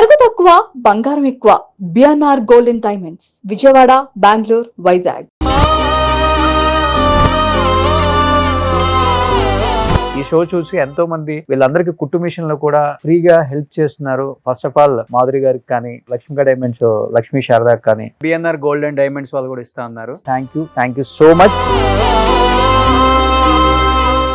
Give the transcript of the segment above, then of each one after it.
నగదు తక్కువ బంగారం ఎక్కువ. BNR gold and diamonds, Vijayawada, Bengaluru, Vizag. ఈ షో చూసి ఎంతో మంది వీళ్ళందరికీ కుట్టు మిషన్ లో కూడా ఫ్రీగా హెల్ప్ చేస్తున్నారు. ఫస్ట్ ఆఫ్ ఆల్ మాధురి గారికి కానీ, లక్ష్మీ డైమండ్స్ లక్ష్మీ శారదా కానీ, బిఎన్ఆర్ గోల్డ్ అండ్ డైమండ్స్ వాళ్ళు కూడా ఇస్తా ఉన్నారు. Thank you so much.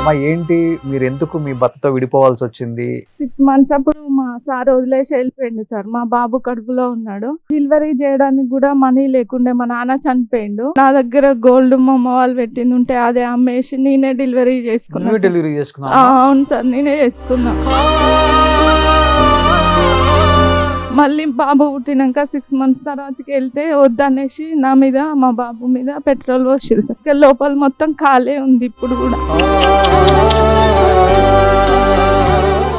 మా ఏంటి మీరు ఎందుకు మీ భర్తతో విడిపోవాల్సి వచ్చింది? 6 months అప్పుడు మా సార్ వదిలేసి వెళ్ళిపోయిండు సార్. మా బాబు కడుపులో ఉన్నాడు. డెలివరీ చేయడానికి కూడా మనీ లేకుండే. మా నాన్న చనిపోయిండు. నా దగ్గర గోల్డ్ మా అమ్మ వాళ్ళు పెట్టింది ఉంటే అదే అమ్మేసి నేనే డెలివరీ చేసుకున్నా. అవును సార్, నేనే చేసుకున్నా. మళ్ళీ బాబు పుట్టినాక 6 months తర్వాతకి వెళ్తే వద్దనేసి నా మీద మా బాబు మీద పెట్రోల్ పోసిరు సార్. లోపల మొత్తం ఖాళీ ఉంది ఇప్పుడు కూడా.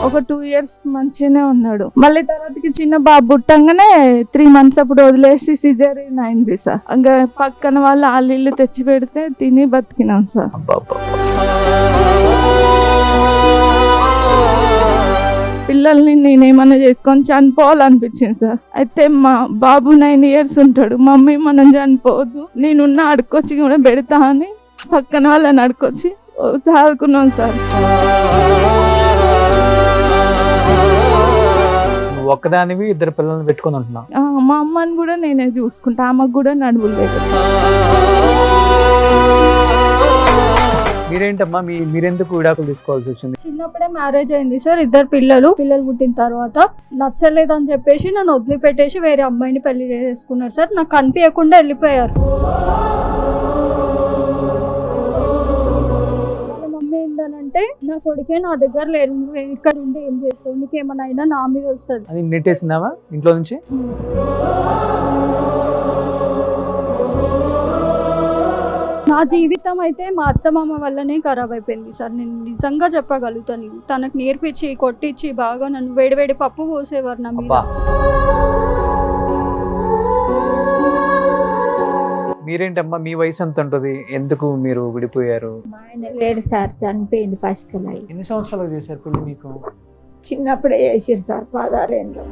ఒక 2 years మంచిగానే ఉన్నాడు. మళ్ళీ తర్వాతకి చిన్న బాబు పుట్టంగానే 3 months అప్పుడు వదిలేసి సిజేరియన్ అయింది సార్. ఇంకా పక్కన వాళ్ళు ఇల్లు తెచ్చి పెడితే తిని బతికినాం సార్. పిల్లల్ని నేనేమన్నా చేసుకొని చనిపోవాలనిపించింది సార్. అయితే మా బాబు 9 years ఉంటాడు. మమ్మీ మనం చనిపోవద్దు, నేనున్న అడుకొచ్చి కూడా పెడతా అని పక్కన వాళ్ళని అడుకొచ్చి చదువుకున్నాం సార్. ఒక్కదానివి 2 పిల్లల్ని పెట్టుకుని ఉంటున్నా. మా అమ్మని కూడా నేనే చూసుకుంటా. ఆమెకు కూడా నడుములు లేదు. మీరేంటమ్మా మీరెందుకు విడాకులు తీసుకోవాల్సి వచ్చింది? చిన్నప్పుడే మ్యారేజ్ అయింది సార్. 2 పిల్లలు పుట్టిన తర్వాత నచ్చలేదని చెప్పేసి నన్ను వదిలిపెట్టేసి వేరే అమ్మాయిని పెళ్లి చేసుకున్నారు సార్. నాకు కనిపించకుండా వెళ్ళిపోయారు. వాళ్ళ మమ్మీ ఏంటనంటే, నా కొడుకే నా దగ్గర లేరు, నువ్వు ఇక్కడ ఉండి ఏం చేస్తావు, నీకేమన్నా అయినా నా మీద వస్తుంది అది నెట్టేసినావా ఇంట్లో నుంచి? నా జీవితం అయితే మా అత్తమామ వల్లనే ఖరాబ్ అయిపోయింది సార్. నేను నిజంగా చెప్పగలుగుతాను. తనకు నేర్పించి కొట్టించి బాగా నన్ను వేడివేడి పప్పు పోసేవారు నా మీద. మీరేంటమ్మా మీ వయసు ఎంత ఉంటుంది? ఎందుకు మీరు విడిపోయారు? మా ఆయన లేడు సార్, చనిపోయింది పసికలై. ఎన్ని సంవత్సరాలు చేశారు పెళ్లి మీకు? చిన్నప్పుడే చేసారు సార్, 16 ఏళ్ళు.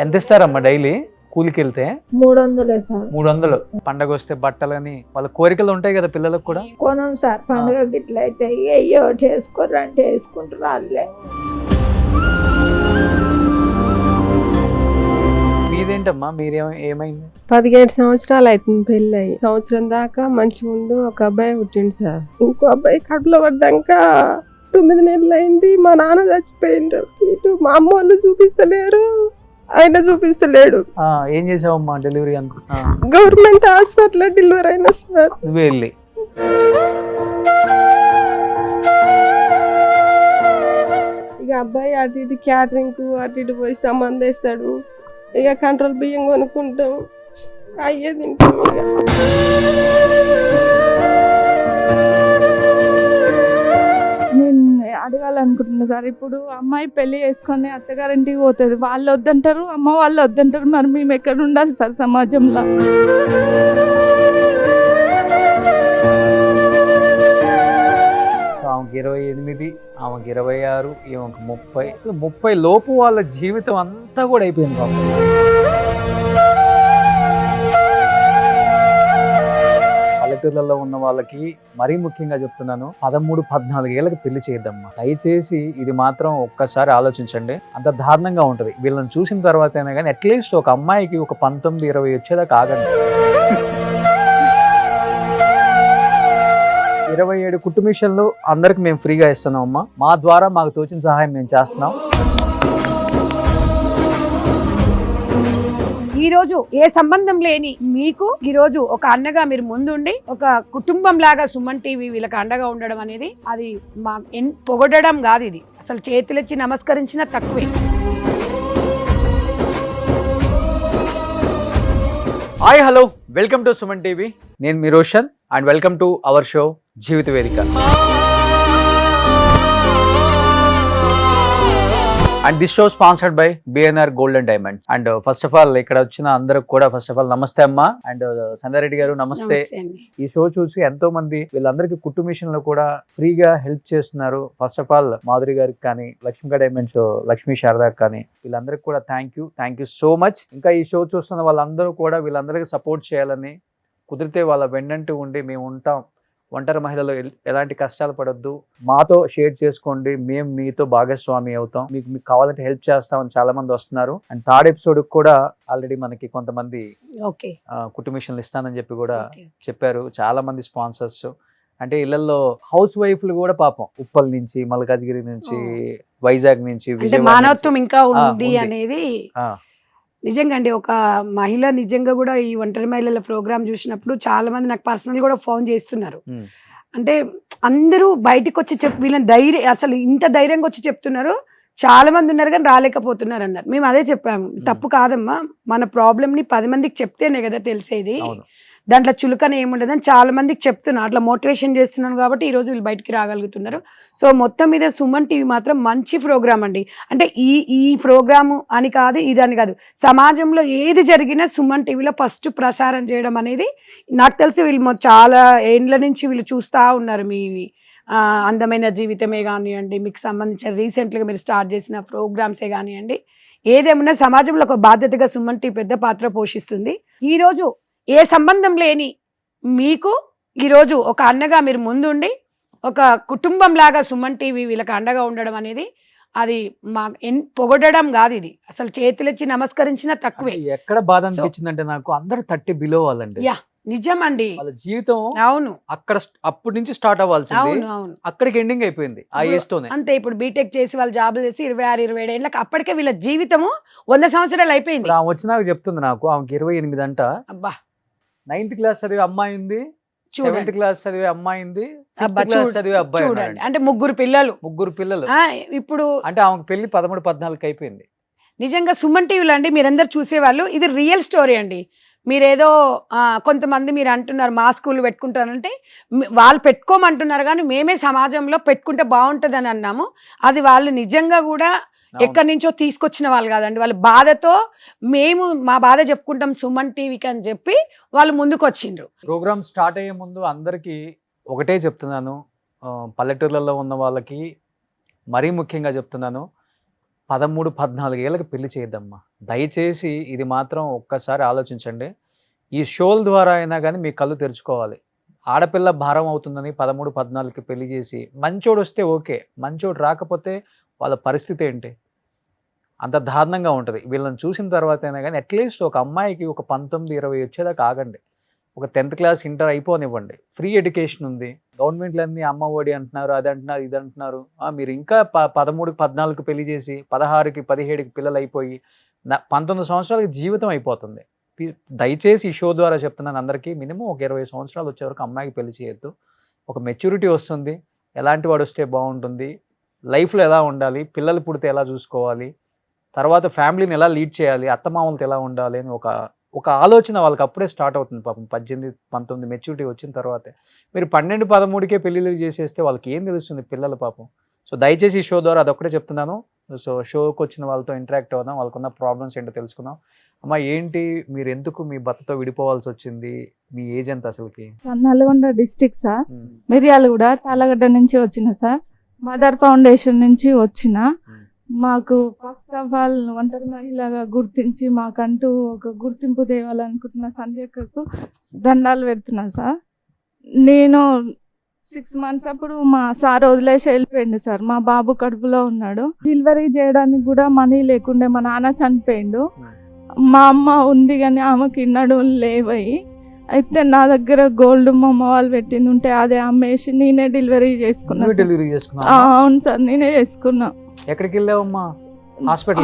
ఎంత ఇస్తారమ్మా డైలీ కూలికి వెళ్తే? 300 సార్. 300. పండగ వస్తే బట్టలని వాళ్ళ కోరికలు ఉంటాయి కదా పిల్లలకు కూడా. కొనం సార్ పండుగ గిట్ల అయితే అయ్యో వేసుకోర్రు అంటే వేసుకుంటారు వాళ్ళే. మీదేంటమ్మా ఏమైంది? 17 సంవత్సరాలు అవుతుంది పెళ్ళి అయ్యి. సంవత్సరం దాకా మంచిగా ఉండు. ఒక అబ్బాయి పుట్టిండు సార్. ఇంకో అబ్బాయి కడుపులో పడ్డాక 9 నెలలు అయింది. మా నాన్న చచ్చిపోయిండు. ఇటు మా అమ్మ వాళ్ళు చూపిస్తలేరు, ఆయన చూపిస్తలేడు. ఏం చేసావమ్మా డెలివరీ? గవర్నమెంట్ హాస్పిటల్ డెలివరీ అయినా సార్. నువ్వే వెళ్ళి ఇక అబ్బాయి అటు ఇటు క్యాటరింగ్ అటు ఇటు పోయి సంబంధం వేస్తాడు. ఇక కంట్రోల్ బియ్యం కొనుక్కుంటాం, అయ్యే తింటాం. నేను అడగాలనుకుంటున్నా సార్, ఇప్పుడు అమ్మాయి పెళ్లి చేసుకొని అత్తగారింటికి పోతుంది, వాళ్ళు వద్దంటారు, అమ్మ వాళ్ళు వద్దంటారు, మరి మేము ఎక్కడ ఉండాలి సార్ సమాజంలో? ఆమెకి 28, ఆమెకి 26, ఈమెకి 30 లోపు వాళ్ళ జీవితం అంతా కూడా అయిపోయింది పాపం. పల్లెటూర్లలో ఉన్న వాళ్ళకి మరీ ముఖ్యంగా చెప్తున్నాను, 13-14 ఏళ్ళకి పెళ్లి చేయద్దమ్మా దయచేసి. ఇది మాత్రం ఒక్కసారి ఆలోచించండి. అంత దారుణంగా ఉంటది. వీళ్ళని చూసిన తర్వాత అయినా కానీ అట్లీస్ట్ ఒక అమ్మాయికి ఒక 19-20 వచ్చేదాకా ఆగండి. 27 కుట్టు మిషన్లు అందరికి మేము ఫ్రీగా ఇస్తున్నాం అమ్మా. మా ద్వారా మాకు తోచిన సహాయం మేము చేస్తున్నాం. ఈ రోజు ఏ సంబంధం లేని మీకు ఈ రోజు ఒక అన్నగా మీరు ముందుండి ఒక కుటుంబం లాగా సుమన్ టీవీ వీళ్ళకి అండగా ఉండడం అనేది అది మా పొగడడం కాదు, ఇది అసలు చేతులెచ్చి నమస్కరించిన తక్కువే. Hi hello, welcome to Suman TV. నేను మీ Roshan and welcome to our show Jeevitha Vedika. And this show sponsored by BNR gold and diamonds. And first of all ఇక్కడ వచ్చిన అందరికి కూడా ఫస్ట్ ఆఫ్ ఆల్ నమస్తే అమ్మా. అండ్ సంధ్యారెడ్డి గారు నమస్తే. ఈ షో చూసి ఎంతో మంది వీళ్ళందరికీ కుట్టు మిషన్ లో కూడా ఫ్రీగా హెల్ప్ చేస్తున్నారు. ఫస్ట్ ఆఫ్ ఆల్ మాధురి గారికి కానీ, లక్ష్మీ డైమండ్స్ లక్ష్మీ శారదా కానీ వీళ్ళందరికీ కూడా థ్యాంక్ యూ సో మచ్. ఇంకా ఈ షో చూస్తున్న వాళ్ళందరూ కూడా వీళ్ళందరికీ సపోర్ట్ చేయాలని, కుదిరితే వాళ్ళ వెన్నంటూ ఉండి మేము ఉంటాం, ఒంటరి మహిళలు ఎలాంటి కష్టాలు పడొద్దు, మాతో షేర్ చేసుకోండి, మేము మీతో భాగస్వామి అవుతాం, మీకు కావాలంటే హెల్ప్ చేస్తామని చాలా మంది వస్తున్నారు. అండ్ థర్డ్ ఎపిసోడ్ కూడా ఆల్రెడీ మనకి కొంతమంది కుట్టు మిషన్లు ఇస్తానని చెప్పి కూడా చెప్పారు. చాలా మంది స్పాన్సర్స్ అంటే ఇళ్లలో హౌస్ వైఫ్లు కూడా పాపం ఉప్పల్ నుంచి, మల్కాజ్గిరి నుంచి, వైజాగ్ నుంచి, మానవత్వం ఇంకా ఉంది అనేది నిజంగా అండి. ఒక మహిళ నిజంగా కూడా ఈ ఒంటరి మహిళల ప్రోగ్రామ్ చూసినప్పుడు చాలా మంది నాకు పర్సనల్ కూడా ఫోన్ చేస్తున్నారు. అంటే అందరూ బయటకు వచ్చి వీళ్ళని ధైర్యం, అసలు ఇంత ధైర్యంగా వచ్చి చెప్తున్నారు. చాలా మంది ఉన్నారు కానీ రాలేకపోతున్నారు అన్నారు. మేము అదే చెప్పాము, తప్పు కాదమ్మా, మన ప్రాబ్లమ్ని 10 మందికి చెప్తేనే కదా తెలిసేది, దాంట్లో చులకన ఏముండదని చాలా మందికి చెప్తున్నా, అట్లా మోటివేషన్ చేస్తున్నాను కాబట్టి ఈరోజు వీళ్ళు బయటికి రాగలుగుతున్నారు. సో మొత్తం మీద సుమన్ టీవీ మాత్రం మంచి ప్రోగ్రామ్ అండి. అంటే ఈ ప్రోగ్రాము అని కాదు, ఇదని కాదు, సమాజంలో ఏది జరిగినా సుమన్ టీవీలో ఫస్ట్ ప్రసారం చేయడం అనేది నాకు తెలిసి వీళ్ళు చాలా ఏండ్ల నుంచి వీళ్ళు చూస్తూ ఉన్నారు. మీ అందమైన జీవితమే కానివ్వండి, మీకు సంబంధించిన రీసెంట్గా మీరు స్టార్ట్ చేసిన ప్రోగ్రామ్సే కానివ్వండి, ఏదేమన్నా సమాజంలో ఒక బాధ్యతగా సుమన్ టీవీ పెద్ద పాత్ర పోషిస్తుంది. ఈరోజు ఏ సంబంధం లేని మీకు ఈరోజు ఒక అన్నగా మీరు ముందుండి ఒక కుటుంబం లాగా సుమన్ టీవీ వీళ్ళకి అండగా ఉండడం అనేది అది మా పొగడడం కాదు, ఇది అసలు చేతులెచ్చి నమస్కరించిన తక్కువే. ఎక్కడ బాధ అనిపించిందంటే నాకు అందరూ 30 బిలో వాళ్ళండి. యా నిజమండి, వాళ్ళ జీవితం అవును అక్కడ అప్పటి నుంచి స్టార్ట్ అవ్వాల్సింది, అవును అక్కడికి ఎండింగ్ అయిపోయింది ఆ ఏజ్ తోనే. అంతే, ఇప్పుడు బీటెక్ చేసి వాళ్ళు జాబ్ చేసి 26-27 ఏళ్ళకి అప్పటికే వీళ్ళ జీవితము 100 సంవత్సరాలు అయిపోయింది. ఆమె వచ్చినాక చెప్తుంది నాకు, ఆమెకి 28 అంట. అబ్బా, 9th క్లాస్ చదివే అమ్మాయి ఉంది, 7th క్లాస్ చదివే అమ్మాయి ఉంది, 5th క్లాస్ చదివే అబ్బాయి చూడండి. అంటే ముగ్గురు పిల్లలు ఇప్పుడు అంటే ఆమెకు పెళ్లి 13-14 అయిపోయింది. నిజంగా సుమన్ టీవీలో అండి మీరందరూ చూసేవాళ్ళు, ఇది రియల్ స్టోరీ అండి. మీరేదో కొంతమంది మీరు అంటున్నారు మా స్కూల్ పెట్టుకుంటారంటే, వాళ్ళు పెట్టుకోమంటున్నారు కానీ మేమే సమాజంలో పెట్టుకుంటే బాగుంటుంది అని అన్నాము. అది వాళ్ళు నిజంగా కూడా ఎక్కడి నుంచో తీసుకొచ్చిన వాళ్ళు కాదండి, వాళ్ళ బాధతో మేము మా బాధ చెప్పుకుంటాం సుమన్ టీవీకి అని చెప్పి వాళ్ళు ముందుకు వచ్చిండ్రు. ప్రోగ్రామ్ స్టార్ట్ అయ్యే ముందు అందరికీ ఒకటే చెప్తున్నాను, పల్లెటూర్లలో ఉన్న వాళ్ళకి మరీ ముఖ్యంగా చెప్తున్నాను, 13-14 ఏళ్ళకి పెళ్లి చేయొద్దమ్మా. దయచేసి ఇది మాత్రం ఒక్కసారి ఆలోచించండి. ఈ షోల ద్వారా అయినా కానీ మీ కళ్ళు తెరుచుకోవాలి. ఆడపిల్ల భారం అవుతుందని 13-14కి పెళ్లి చేసి మంచోడు వస్తే ఓకే, మంచోడు రాకపోతే వాళ్ళ పరిస్థితి ఏంటి? అంత దారుణంగా ఉంటుంది. వీళ్ళని చూసిన తర్వాత అయినా కానీ అట్లీస్ట్ ఒక అమ్మాయికి ఒక 19-20 వచ్చేదాకా ఆగండి. ఒక 10th క్లాస్ ఇంటర్ అయిపోనివ్వండి. ఫ్రీ ఎడ్యుకేషన్ ఉంది. గవర్నమెంట్లన్నీ అమ్మ ఒడి అంటున్నారు, అది అంటున్నారు, ఇది అంటున్నారు. మీరు ఇంకా 13-14కి పెళ్లి చేసి 16-17కి పిల్లలు అయిపోయి 19 సంవత్సరాలకి జీవితం అయిపోతుంది. దయచేసి ఈ షో ద్వారా చెప్తున్నాను అందరికీ, మినిమం ఒక 20 సంవత్సరాలు వచ్చే వరకు అమ్మాయికి పెళ్లి చేయొద్దు. ఒక మెచ్యూరిటీ వస్తుంది, ఎలాంటి వాడు వస్తే బాగుంటుంది, లైఫ్లో ఎలా ఉండాలి, పిల్లలు పుడితే ఎలా చూసుకోవాలి, తర్వాత ఫ్యామిలీని ఎలా లీడ్ చేయాలి, అత్తమామలతో ఎలా ఉండాలి అని ఒక ఆలోచన వాళ్ళకి అప్పుడే స్టార్ట్ అవుతుంది. పాపం 18-19 మెచ్యూరిటీ వచ్చిన తర్వాతే. మీరు 12-13కే పెళ్ళిళ్ళు చేసేస్తే వాళ్ళకి ఏం తెలుస్తుంది పిల్లలు పాపం. సో దయచేసి ఈ షో ద్వారా అదొక్కటే చెప్తున్నాను. సో షోకి వచ్చిన వాళ్ళతో ఇంటరాక్ట్ అవుదాం, వాళ్ళకున్న ప్రాబ్లమ్స్ ఏంటో తెలుసుకుందాం. అమ్మ ఏంటి, మీరు ఎందుకు మీ భర్తతో విడిపోవాల్సి వచ్చింది, మీ ఏజ్ ఎంత అసలుకి? నల్గొండ డిస్ట్రిక్ట్ సార్, మిర్యాలగూడ తాళగడ్డ నుంచి వచ్చిన సార్. మదర్ ఫౌండేషన్ నుంచి వచ్చిన. మాకు ఫస్ట్ ఆఫ్ ఆల్ ఒంటరి మహిళగా గుర్తించి మాకంటూ ఒక గుర్తింపు తేవాలనుకుంటున్న సంధ్యక్కకు దండాలు పెడుతున్నా సార్. నేను 6 months అప్పుడు మా సార్ వదిలేసి వెళ్ళిపోయిండు సార్. మా బాబు కడుపులో ఉన్నాడు. డెలివరీ చేయడానికి కూడా మనీ లేకుండే, మా నాన్న చనిపోయిండు. మా అమ్మ ఉంది కానీ ఆమెకి నడుములు లేవయి. అయితే నా దగ్గర గోల్డ్ మా అమ్మ వాళ్ళు పెట్టింది ఉంటే అదే అమ్మేసి నేనే డెలివరీ చేసుకున్నా. అవును సార్, నేనే చేసుకున్నా. ఎక్కడికి వెళ్ళావమ్మా?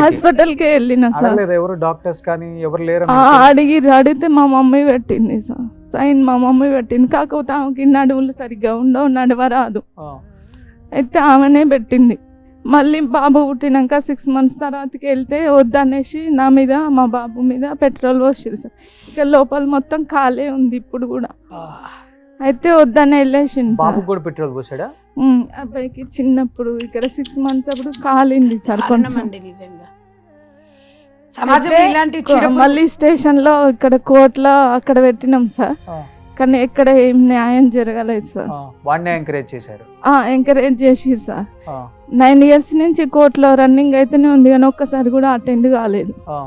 హాస్పిటల్కి వెళ్ళిన సార్. ఎవరు డాక్టర్స్ కానీ ఎవరు లేరు? అడిగితే మా మమ్మీ పెట్టింది సార్, సైన్ మా మమ్మీ పెట్టింది. కాకపోతే ఆమెకి నడువులు సరిగ్గా ఉండవు, నడవరాదు. అయితే ఆమెనే పెట్టింది. మళ్ళీ బాబు పుట్టినాక 6 months తర్వాతకి వెళ్తే వద్దనేసి నా మీద మా బాబు మీద పెట్రోల్ పోసిరు సార్. ఇక లోపల మొత్తం ఖాళీ ఉంది ఇప్పుడు కూడా. అయితే వద్దనే వెళ్ళేసింది. బాబు కూడా పెట్రోల్ పోసాడా? అబ్బాయికి చిన్నప్పుడు ఇక్కడ 6 months అప్పుడు కాలింది సార్ కొంచెం. దారుణమండి నిజంగా. సమాజంలో అయితే ఇలాంటి చెడు మళ్ళీ స్టేషన్ లో ఇక్కడ కోర్టులో అక్కడ పెట్టినాం సార్, ఆ, కానీ ఎక్కడ ఏం న్యాయం జరగలేదు సార్. ఆ, వాడినే ఎంకరేజ్ చేశారు. ఎంకరేజ్ చేసిరు సార్. ఆ, 9 years నుంచి కోర్టులో రన్నింగ్ అయితేనే ఉంది, కానీ ఒక్కసారి కూడా అటెండ్ కాలేదు. ఆ,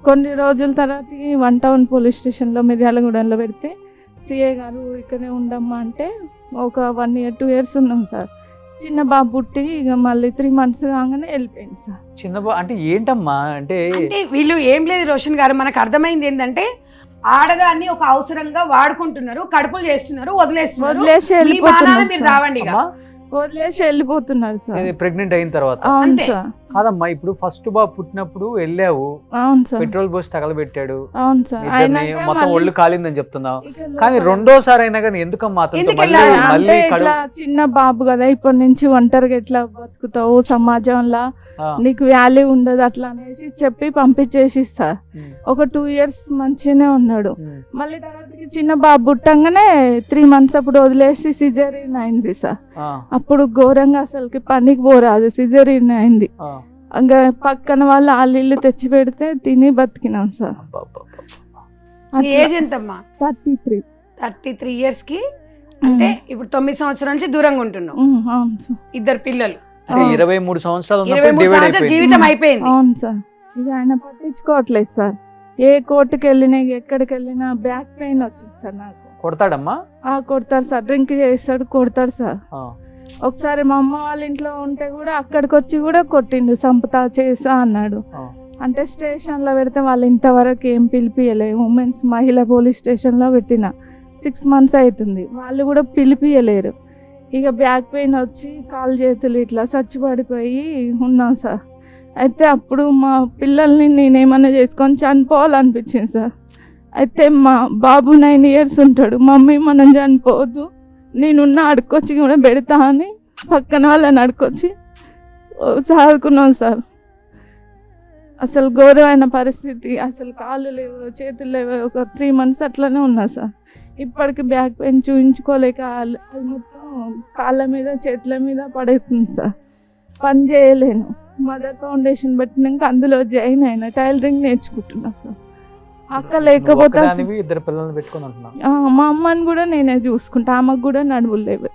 కొన్ని రోజుల తర్వాత 1 town పోలీస్ స్టేషన్లో మిర్యాలగూడెంలో పెడితే సిఏ గారు ఇక్కడే ఉండమ్మా అంటే ఒక 1 year 2 years ఉన్నాం సార్. చిన్న బాబు పుట్టి ఇక మళ్ళీ 3 months కాగానే వెళ్ళిపోయింది సార్. అంటే ఏంటమ్మా అంటే అంటే వీళ్ళు ఏం లేదు రోషన్ గారు, మనకు అర్థమైంది ఏంటంటే ఆడదాన్ని ఒక అవసరంగా వాడుకుంటున్నారు, కడుపులు చేస్తున్నారు, వదిలేస్తున్నారు. వదిలేసి మీ వెళ్ళిపోతున్నారు బాణాలు మీరు సార్. చావండి ఇక. వదిలేసి వెళ్ళిపోతున్నారు సార్. ప్రెగ్నెంట్ అయిన తర్వాత అవును అంతే. సార్, కాదమ్మా, ఇప్పుడు ఫస్ట్ బాబు పుట్టినప్పుడు వెళ్ళావు, అవును సార్, పెట్రోల్ పోసి తగలబెట్టాడు, అవును సార్. ఇద్దరిని అయినాక మొత్తం మళ్ళీ ఒళ్ళు కాలిందని చెప్తున్నావు. ఇక కానీ లోపల- రెండోసారి అయినా కానీ ఎందుకమ్మా అతనితో ఎందుకు మళ్ళీ వెళ్ళాలి? మళ్ళీ అంటే ఇట్లా చిన్న బాబు కదా, ఇప్పటి నుంచి ఒంటరిగా ఎట్లా బతుకుతావు సమాజంలో, ఆ, నీకు వాల్యూ ఉండదు అట్లా అనేసి చెప్పి పంపించేసి సార్. ఉమ్, ఒక 2 years మంచిగానే ఉన్నాడు. ఉమ్, మళ్ళీ తర్వాతకి చిన్న బాబు పుట్టంగానే 3 months అప్పుడు వదిలేసి సిజరీన్ అయింది సార్. ఆ, అప్పుడు ఘోరంగా అసలుకి పనికి పోరాదు, సిజరీన్ అయింది. ఆ, ఇంకా పక్కన వాళ్ళు ఇల్లు తెచ్చి పెడితే తిని బతికినాం సార్. అబ్బబ్బబ్బ. మీ ఏజ్ ఎంతమ్మా? 33. 33 years కి అంటే ఇప్పుడు 9 సంవత్సరాల నుంచి దూరంగా ఉంటున్నాం. అవును సార్, 2 పిల్లలు, అంటే 23 సంవత్సరాలు ఉన్నప్పుడు 23 డివైడ్ సంవత్సరాల అయిపోయింది. జీవితం అయిపోయింది. అవును సార్. ఇక ఆయన పట్టించుకోవట్లేదు సార్. ఏ కోర్టుకి వెళ్ళినా ఎక్కడికి వెళ్ళినా బ్యాక్ పెయిన్ వచ్చింది సార్ నాకు. కొడతాడమ్మా. కొడతారు సార్, డ్రింక్ చేస్తాడు, కొడతారు సార్. ఆ, ఒకసారి మా అమ్మ వాళ్ళ ఇంట్లో ఉంటే కూడా అక్కడికి వచ్చి కూడా కొట్టిండు, చంపుతా చేసా అన్నాడు. ఆ, అంటే స్టేషన్లో పెడితే వాళ్ళు ఇంతవరకు ఏం పిలిపియలేదు. ఉమెన్స్ మహిళా పోలీస్ స్టేషన్లో పెట్టిన 6 months అవుతుంది, వాళ్ళు కూడా పిలిపియలేరు. ఇక బ్యాక్ పెయిన్ వచ్చి కాలు చేతులు ఇట్లా చచ్చిపడిపోయి ఉన్నాం సార్. అయితే అప్పుడు మా పిల్లల్ని నేనేమన్నా చేసుకొని చనిపోవాలనిపించింది సార్. అయితే మా బాబు 9 years ఉంటాడు, మమ్మీ మనం చనిపోవద్దు, నేనున్న అడుక్కొచ్చి కూడా పెడతా అని పక్కన వాళ్ళని అడుక్కొచ్చి సాదుకున్నాం సార్. అసలు ఘోరమైన పరిస్థితి, అసలు కాళ్ళు లేవు, చేతులు లేవు. ఒక 3 months అట్లనే ఉన్నా సార్. ఇప్పటికి బ్యాక్ పెయిన్ చూపించుకోలేక అది మొత్తం కాళ్ళ మీద చేతుల మీద పడేస్తుంది సార్. పని చేయలేను. మదర్ ఫౌండేషన్ పెట్టినాక అందులో జాయిన్ అయినా, టైలరింగ్ నేర్చుకుంటున్నా సార్. అక్క లేకపోతే నువ్వు ఒక్కదానివి, 2 పిల్లల్ని పెట్టుకొని ఉంటున్నావు. మా అమ్మని కూడా నేనే చూసుకుంటా, ఆమెకు కూడా నడువులు లేవు.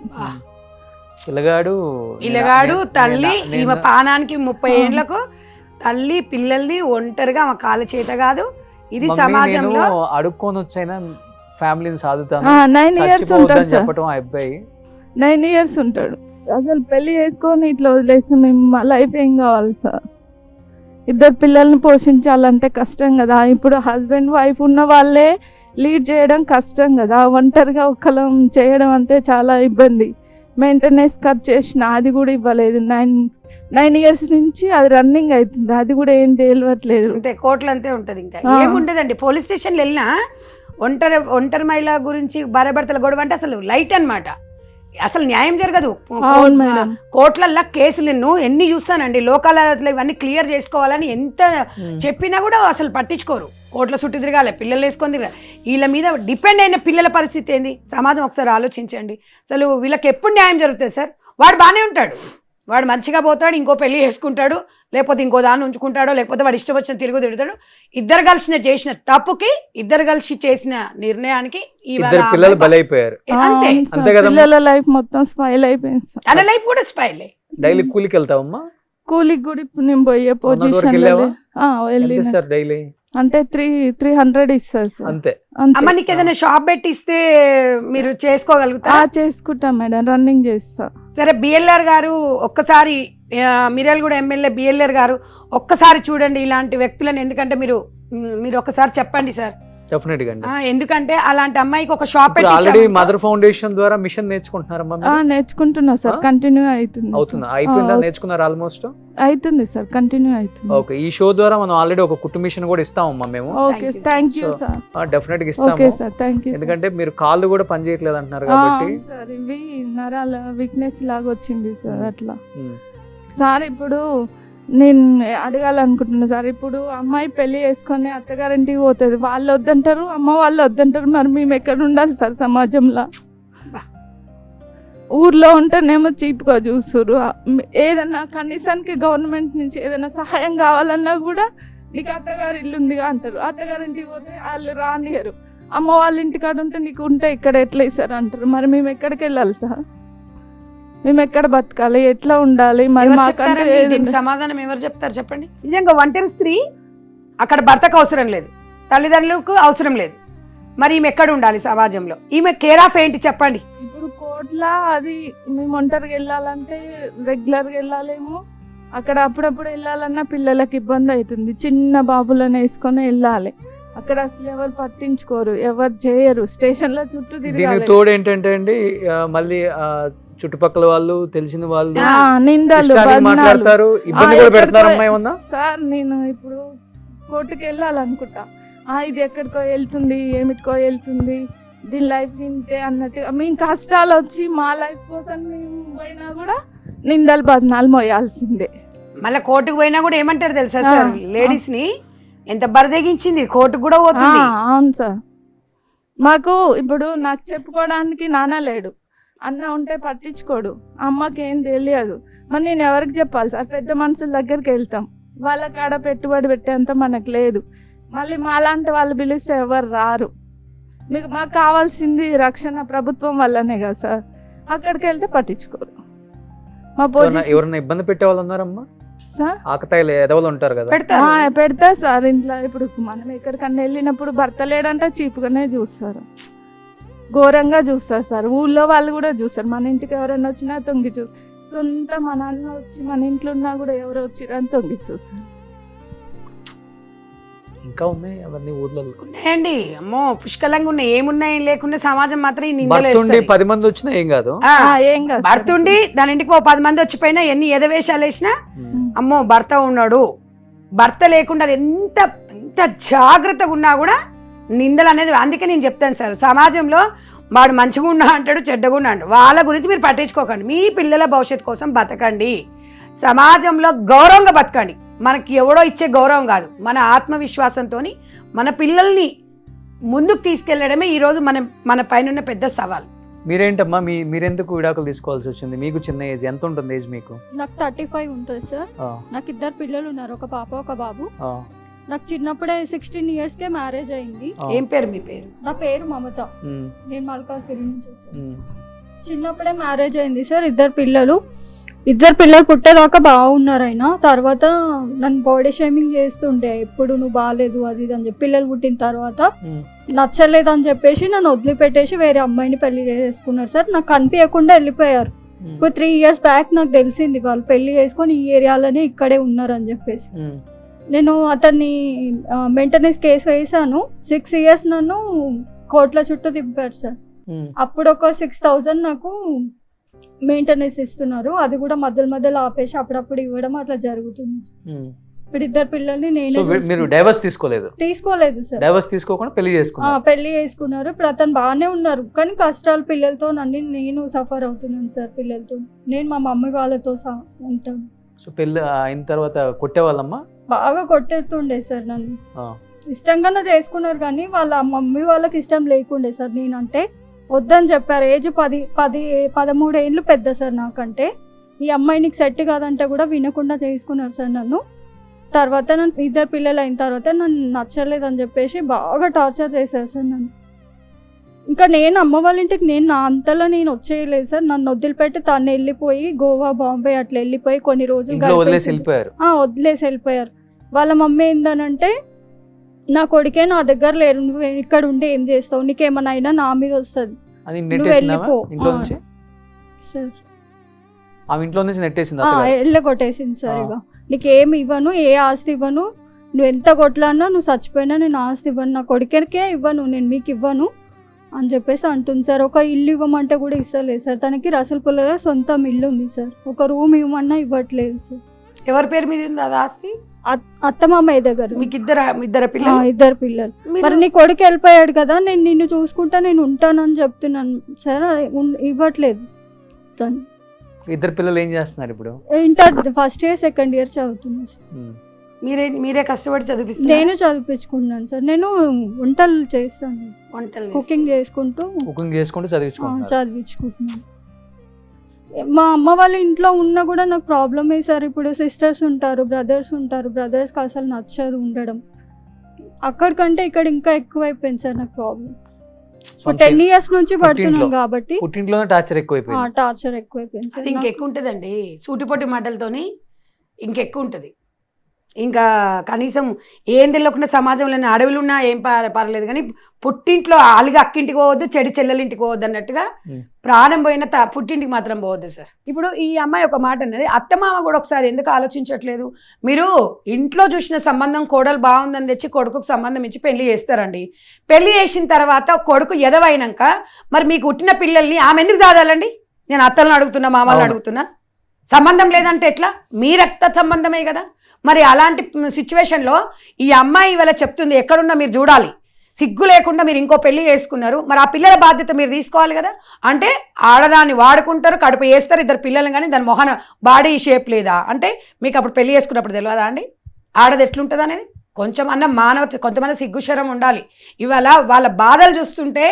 పిల్లగాడు పిల్లగాడు తల్లి, నేను- ఈమె పానానికి 30 ఏళ్లకు తల్లి పిల్లల్ని ఒంటరిగా ఆమె కాళ్ళ చేత కాదు. ఇది మమ్మీ, సమాజంలో నేను అడుక్కొని వచ్చైనా ఫ్యామిలీని సాదుతాను, 9 years ఉంటాడు చచ్చిపోవద్దని సార్. చెప్పటం ఆ అబ్బాయి. 9 years ఉంటాడు. అసలు పెళ్లి చేసుకొని ఇట్లా వదిలేసి మేము మా లైఫ్ ఏం కావాలి సార్? 2 పిల్లల్ని పోషించాలంటే కష్టం కదా. ఇప్పుడు హస్బెండ్ వైఫ్ ఉన్న వాళ్ళే లీడ్ చేయడం కష్టం కదా, ఒంటరిగా ఒక్కలం చేయడం అంటే చాలా ఇబ్బంది. మెయింటెనెన్స్ ఖర్చు చేసిన అది కూడా ఇవ్వలేదు. 9 years నుంచి అది రన్నింగ్ అవుతుంది, అది కూడా ఏం తేలవట్లేదు. అంతే, కోట్లు అంతే ఉంటది. ఇంకా ఆ. ఏముంటదండి, పోలీస్ స్టేషన్లు వెళ్ళినా ఒంటరి మహిళ గురించి భార్యాభర్తల గొడవ అంటే అసలు లైట్ అన్నమాట. అసలు న్యాయం జరగదు. అవును మేడం. కోర్టులల్లో కేసులు ఎన్ని చూస్తానండి, లోకాల ఇవన్నీ క్లియర్ చేసుకోవాలని ఎంత చెప్పినా కూడా అసలు పట్టించుకోరు. కోట్ల చుట్టూ తిరగాలి, పిల్లలు వేసుకొని తిరగాలి. వీళ్ళ మీద డిపెండ్ అయిన పిల్లల పరిస్థితి ఏంది? సమాజం ఒకసారి ఆలోచించండి. అసలు వీళ్ళకి ఎప్పుడు న్యాయం జరుగుతుంది సార్? వాడు బాగానే ఉంటాడు, వాడు మంచిగా పోతాడు, ఇంకో పెళ్లి చేసుకుంటాడు, లేకపోతే ఇంకో దాన్ని ఉంచుకుంటాడో, లేకపోతే వాడు ఇష్టం వచ్చిన తిరుగు తిడతాడు. ఇద్దరు కలిసి చేసిన తప్పుకి, ఇద్దరు కలిసి చేసిన నిర్ణయానికి ఇద్దరు పిల్లలు బలైపోయారు. అంతే. అవును సార్, అంతే కదమ్మా? పిల్లల లైఫ్ మొత్తం స్మైల్ అయిపోయింది సార్. తన లైఫ్ కూడా స్పైల్. డైలీ కూలికి వెళ్తావమ్మా? కూలికి కూడా ఇప్పుడు నేను పోయే వరకు పొజిషన్ వెళ్ళావా? వెళ్ళిన సార్ డైలీ అంటే 300 ఇస్తారు సార్. అంతే. అంతే. అమ్మ నీకు ఏదైనా షాప్ పెట్టిస్తే మీరు చేసుకోగలుగుతారా? చేసుకుంటా మేడం, రన్నింగ్ చేస్తా. సరే, బిఎల్ఆర్ గారు ఒక్కసారి, మిర్యాలగూడ ఎమ్మెల్యే బిఎల్ఆర్ గారు ఒక్కసారి చూడండి ఇలాంటి వ్యక్తులను. ఎందుకంటే మీరు ఒక్కసారి చెప్పండి సార్. డెఫినెట్ గా అండి. ఎందుకంటే అలాంటి అమ్మాయికి ఒక షాప్ ఆల్రెడీ మదర్ ఫౌండేషన్ ద్వారా మిషన్ నేర్చుకుంటున్నారమ్మా మీరు? నేర్చుకుంటున్నా సార్, కంటిన్యూ అవుతుంది. అవుతుందా? అయిపోయిందా? నేర్చుకున్నారు ఆల్మోస్ట్? అవుతుంది సార్, కంటిన్యూ అవుతుంది. ఓకే, ఈ షో ద్వారా మనం ఆల్రెడీ ఒక కుట్టు మిషన్ కూడా ఇస్తామమ్మా మేము. Okay, thank you sir. Definite గా ఓకే ఇస్తాము. Sir, thank you. ఎందుకంటే మీరు కాళ్ళు కూడా పని చేయట్లేదు అంటున్నారు కాబట్టి. సార్ ఇవి నరాల వీక్నెస్ లాగా వచ్చింది సార్. అట్లా ఉమ్. సార్ ఇప్పుడు నేను అడగాలనుకుంటున్నా సార్, ఇప్పుడు అమ్మాయి పెళ్లి చేసుకొని అత్తగారింటికి పోతుంది, వాళ్ళు వద్దంటారు, అమ్మ వాళ్ళు వద్దంటారు, మరి మేము ఎక్కడ ఉండాలి సార్ సమాజంలో? ఊర్లో ఉంటేనేమో చీప్గా చూస్తురు. ఏదన్నా కనీసానికి గవర్నమెంట్ నుంచి ఏదైనా సహాయం కావాలన్నా కూడా నీకు అత్తగారి ఇల్లు ఉందిగా అంటారు. అత్తగారింటికి పోతే వాళ్ళు రానియరు. అమ్మ వాళ్ళ ఇంటికాడ ఉంటే నీకు ఉంటే ఇక్కడ ఎట్లా ఇస్తారు అంటారు. మరి మేము ఎక్కడికి వెళ్ళాలి సార్? మేము ఎక్కడ బతకాలి, ఎట్లా ఉండాలి? మరి ఎవరు మాకంటే చెప్తారండి? ఏదైనా- దీనికి సమాధానం ఎవరు చెప్తారు చెప్పండి. నిజంగా ఒంటరి స్త్రీ అక్కడ భర్తకు అవసరం లేదు, తల్లిదండ్రులకు అవసరం లేదు, మరి ఈమె ఎక్కడ ఉండాలి సమాజంలో? ఈమె కేర్ ఆఫ్ ఏంటి చెప్పండి. ఇప్పుడు కోట్ల అది మేము ఒంటరికి వెళ్ళాలంటే రెగ్యులర్గా వెళ్ళాలేమో, అక్కడ అప్పుడప్పుడు వెళ్ళాలన్నా పిల్లలకి ఇబ్బంది అవుతుంది. చిన్న బాబులను వేసుకొని వెళ్ళాలి. అక్కడ అసలు ఎవరు పట్టించుకోరు, ఎవరు చేయరు. స్టేషన్ల చుట్టూ దీనికి తిరగాలి. తోడు ఏంటంటే అండి మళ్ళీ చుట్టుపక్కల వాళ్ళు తెలిసిన వాళ్ళు నిందలు, ఇష్టానికి బదనాలు. మాట్లాడతారు, ఇబ్బంది కూడా పెడతారు. అమ్మాయి ఉందా సార్ నేను ఇప్పుడు కోర్టుకి వెళ్ళాలనుకుంటా, ఇది ఎక్కడికో వెళ్తుంది, ఏమిటికో వెళ్తుంది, దీని లైఫ్ ఇంతే అన్నట్టు. మేము కష్టాలు వచ్చి మా లైఫ్ కోసం మేము పోయినా కూడా నిందలు బదనాలు మోయాల్సిందే. మళ్ళీ కోర్టుకు పోయినా కూడా ఏమంటారు తెలుసా ఆ, సార్, లేడీస్ ని ఎంత బరిదెగించింది, కోర్టుకు కూడా పోతుంది. అవును సార్. మాకు ఇప్పుడు నాకు చెప్పుకోవడానికి నాన్న లేడు, అన్న ఉంటే పట్టించుకోడు, అమ్మకి ఏం తెలియదు. మరి నేను ఎవరికి చెప్పాలి సార్? పెద్ద మనుషుల దగ్గరికి వెళ్తాం, వాళ్ళ కాడ పెట్టుబడి పెట్టేంత మనకు లేదు. మళ్ళీ మాలాంటి వాళ్ళు పిలిస్తే ఎవరు రారు. మాకు కావాల్సింది రక్షణ ప్రభుత్వం వల్లనే కదా సార్. అక్కడికి వెళ్తే పట్టించుకోరు. మా పొజిషన్ ఎవరన్నా ఇబ్బంది పెట్టే వాళ్ళు ఉన్నారమ్మా? సార్ ఆకతాయిలు ఎదవలు ఉంటారు కదా. పెడతారు. పెడతా సార్. ఇంట్లో ఇప్పుడు మనం ఎక్కడికన్నా వెళ్ళినప్పుడు భర్త లేడంటే చీపుగానే చూస్తారు, ఘోరంగా చూస్తారు సార్. ఊళ్ళో వాళ్ళు కూడా చూస్తారు. మన ఇంటికి ఎవరైనా వచ్చినా తొంగి చూస్తారు. సొంత మా నాన్న వచ్చి మన ఇంట్లో ఉన్నా కూడా ఎవరు వచ్చిరని తొంగి చూస్తారు. ఇంకా ఉన్నాయి అవన్నీ ఊర్లలో. ఉన్నాయండి, అమ్మో పుష్కలంగా ఉన్నాయి. ఏమున్నాయి లేకుండా సమాజం మాత్రం ఈ నిందలు భర్త ఉండి వేస్తది. 10 మంది వచ్చినా ఏం కాదు. ఆ, ఏం కాదు సార్. భర్త ఉండి దాని ఇంటికి 10 మంది వచ్చిపోయినా ఎన్ని ఎదవేషాలు వేసినా అమ్మో భర్త ఉన్నాడు, భర్త లేకుండా అది ఎంత ఎంత జాగ్రత్తగా ఉన్నా కూడా నిందలు అనేది. అందుకే నేను చెప్తాను సార్, సమాజంలో వాడు మంచిగా ఉన్నా అంటాడు, చెడ్డగా ఉన్నా అంటాడు, వాళ్ళ గురించి మీరు పట్టించుకోకండి. మీ పిల్లల భవిష్యత్తు కోసం బతకండి, సమాజంలో గౌరవంగా బతకండి. మనకి ఎవడో ఇచ్చే గౌరవం కాదు, మన ఆత్మవిశ్వాసంతో మన పిల్లల్ని ముందుకు తీసుకెళ్లడమే ఈరోజు మన పైన ఉన్న పెద్ద సవాల్. మీరేంటమ్మా మీరెందుకు విడాకులు తీసుకోవాల్సి వచ్చింది? మీకు చిన్న ఏజ్ ఎంత ఉంటుంది? ఏజ్ మీకు? నాకు 35 ఉంటుంది సార్. నాకు 2 పిల్లలు ఉన్నారు, ఒక పాప ఒక బాబు. నాకు చిన్నప్పుడే 16 ఇయర్స్కే మ్యారేజ్ అయింది. ఏం పేరు మీ పేరు? నా పేరు మమత, నేను మల్కాజ్గిరి నుంచి వచ్చాను. చిన్నప్పుడే మ్యారేజ్ అయింది సార్. 2 పిల్లలు పుట్టేదాకా బాగున్నారు. అయినా తర్వాత నన్ను బాడీ షేమింగ్ చేస్తుండే, ఎప్పుడు నువ్వు బాగాలేదు అది ఇది అని చెప్పి. పిల్లలు పుట్టిన తర్వాత నచ్చలేదు అని చెప్పేసి నన్ను వదిలిపెట్టేసి వేరే అమ్మాయిని పెళ్లి చేసుకున్నారు సార్. నాకు కనిపించకుండా వెళ్ళిపోయారు. ఇప్పుడు 3 ఇయర్స్ బ్యాక్ నాకు తెలిసింది వాళ్ళు పెళ్లి చేసుకొని ఈ ఏరియాలోనే ఇక్కడే ఉన్నారు అని చెప్పేసి. నేను అతన్ని మెయింటెనెన్స్ కేసు వేసాను. 6 ఇయర్స్ నన్ను కోట్ల చుట్టూ తిప్పారు సార్. అప్పుడు ఒక 6,000 నాకు మెయింటెనెన్స్ ఇస్తున్నారు, అది కూడా మధ్యలో ఆపేసి అప్పుడప్పుడు ఇవ్వడం అట్లా జరుగుతుంది. ఇప్పుడు 2 పిల్లల్ని మీరు డైవర్స్ తీసుకోలేదు సార్. డైవర్స్ తీసుకోకుండా పెళ్లి చేసుకున్నారు. పెళ్లి చేసుకున్నారు. ఇప్పుడు అతను బాగానే ఉన్నారు, కానీ కష్టాలు పిల్లలతో అన్ని నేను సఫర్ అవుతున్నాను సార్. పిల్లలతో నేను మా మమ్మీ వాళ్ళతో ఉంటాను. సో పెళ్లి అయిన తర్వాత కొట్టేవాళ్ళమ్మా? బాగా కొట్టేస్తుండే సార్ నన్ను. ఇష్టంగానే చేసుకున్నారు కానీ వాళ్ళ మమ్మీ వాళ్ళకి ఇష్టం లేకుండే సార్. నేనంటే వద్దని చెప్పారు. ఏజ్ 13 ఏళ్ళు పెద్ద సార్ నాకంటే. ఈ అమ్మాయి నీకు సెట్ కాదంటే కూడా వినకుండా చేసుకున్నారు సార్ నన్ను. తర్వాత నన్ను 2 పిల్లలు అయిన తర్వాత నన్ను నచ్చలేదని చెప్పేసి బాగా టార్చర్ చేశారు సార్ నన్ను. ఇంకా నేను అమ్మ వాళ్ళ ఇంటికి నా అంతలో నేను వచ్చేయలేదు సార్. నన్ను వదిలిపెట్టి తను వెళ్ళిపోయి గోవా, బాంబే అట్లా వెళ్ళిపోయి కొన్ని రోజులు వదిలేసి వెళ్ళిపోయారు. వాళ్ళ మమ్మీ ఏందనంటే, నా కొడుకే నా దగ్గర లేరు, నువ్వు ఇక్కడ ఉండి ఏం చేస్తావు, నీకేమన్నా అయినా నా మీద వస్తుంది, నువ్వు వెళ్ళిపో సార్. వెళ్ళగొట్టేసింది సార్. ఇక నీకేమి ఇవ్వను, ఏ ఆస్తి ఇవ్వను, నువ్వు ఎంత కొట్లాడినా నువ్వు చచ్చిపోయినా నేను ఆస్తి ఇవ్వను, నా కొడుకేకే ఇవ్వను, నేను మీకు ఇవ్వను అని చెప్పేసి అంటుంది సార్. ఒక ఇల్లు ఇవ్వమంటే కూడా ఇస్తలేదు సార్. తనకి రసల్పుల్లలో సొంతం ఇల్లు ఉంది సార్, ఒక రూమ్ ఇవ్వమన్నా ఇవ్వట్లేదు సార్. ఎవరి పేరు మీద ఉంది అది ఆస్తి? అత్తమామయ్య దగ్గర. మీకు ఇద్దరు పిల్లలు? 2 పిల్లలు. మరి నీ కొడుకు వెళ్ళిపోయాడు కదా, నేను నిన్ను చూసుకుంటా నేను ఉంటానని చెప్తున్నాను సార్. ఇవ్వట్లేదు తను. 2 పిల్లలు ఏం చేస్తున్నారు ఇప్పుడు? Inter first year second year చదువుతున్నాను సార్. మీరే కష్టపడి చదివిస్తున్నారు? నేను చదివించుకున్నాను సార్. నేను వంటలు చేస్తాను, కుకింగ్ చేసుకుంటూ చదివించుకుంటున్నాను. మా అమ్మ వాళ్ళ ఇంట్లో ఉన్నా కూడా నాకు ప్రాబ్లమే సార్. ఇప్పుడు సిస్టర్స్ ఉంటారు, బ్రదర్స్ ఉంటారు, బ్రదర్స్కి అసలు నచ్చదు ఉండడం. అక్కడికంటే ఇక్కడ ఇంకా ఎక్కువైపోయింది సార్ నాకు ప్రాబ్లం. 10 years నుంచి పడుతున్నాం కాబట్టి పుట్టింట్లోనే టార్చర్ ఎక్కువైపోయింది. టార్చర్ ఎక్కువైపోయింది సార్. అది ఇంకెక్కువ ఉంటుందండి, సూటిపోటి మాటలతోని ఇంకెక్కువ ఉంటుంది. ఇంకా కనీసం ఏం తెలియకుండా సమాజంలోని అడవులు ఉన్నా ఏం పర్లేదు, కానీ పుట్టింట్లో అలిగా అక్కింటికి పోవద్దు, చెడి చెల్లెలింటికి పోవద్దు అన్నట్టుగా ప్రాణం పోయిన పుట్టింటికి మాత్రం పోవద్దు సార్. ఇప్పుడు ఈ అమ్మాయి ఒక మాట అన్నది, అత్తమామ కూడా ఒకసారి ఎందుకు ఆలోచించట్లేదు? మీరు ఇంట్లో చూసిన సంబంధం కోడలు బాగుందని తెచ్చి కొడుకుకు సంబంధం ఇచ్చి పెళ్లి చేస్తారండి. పెళ్లి చేసిన తర్వాత కొడుకు ఎదవైనాక మరి మీకు పుట్టిన పిల్లల్ని ఆమె ఎందుకు చదవాలండి? నేను అత్తలను అడుగుతున్నా, మామల్ని అడుగుతున్నా. సంబంధం లేదంటే ఎట్లా? మీ రక్త సంబంధమే కదా. మరి అలాంటి సిచ్యువేషన్లో ఈ అమ్మాయి ఇవాళ చెప్తుంది, ఎక్కడున్నా మీరు చూడాలి, సిగ్గు లేకుండా మీరు ఇంకో పెళ్లి చేసుకున్నారు, మరి ఆ పిల్లల బాధ్యత మీరు తీసుకోవాలి కదా. అంటే ఆడదాన్ని వాడుకుంటారు, కడుపు వేస్తారు, 2 పిల్లలు, కానీ దాని మొహన బాడీ షేప్ లేదా అంటే మీకు అప్పుడు పెళ్లి చేసుకున్నప్పుడు తెలియదా అండి ఆడది ఎట్లుంటుంది అనేది? కొంచెం అన్న కొంతమంది సిగ్గుశరం ఉండాలి. ఇవాళ వాళ్ళ బాధలు చూస్తుంటే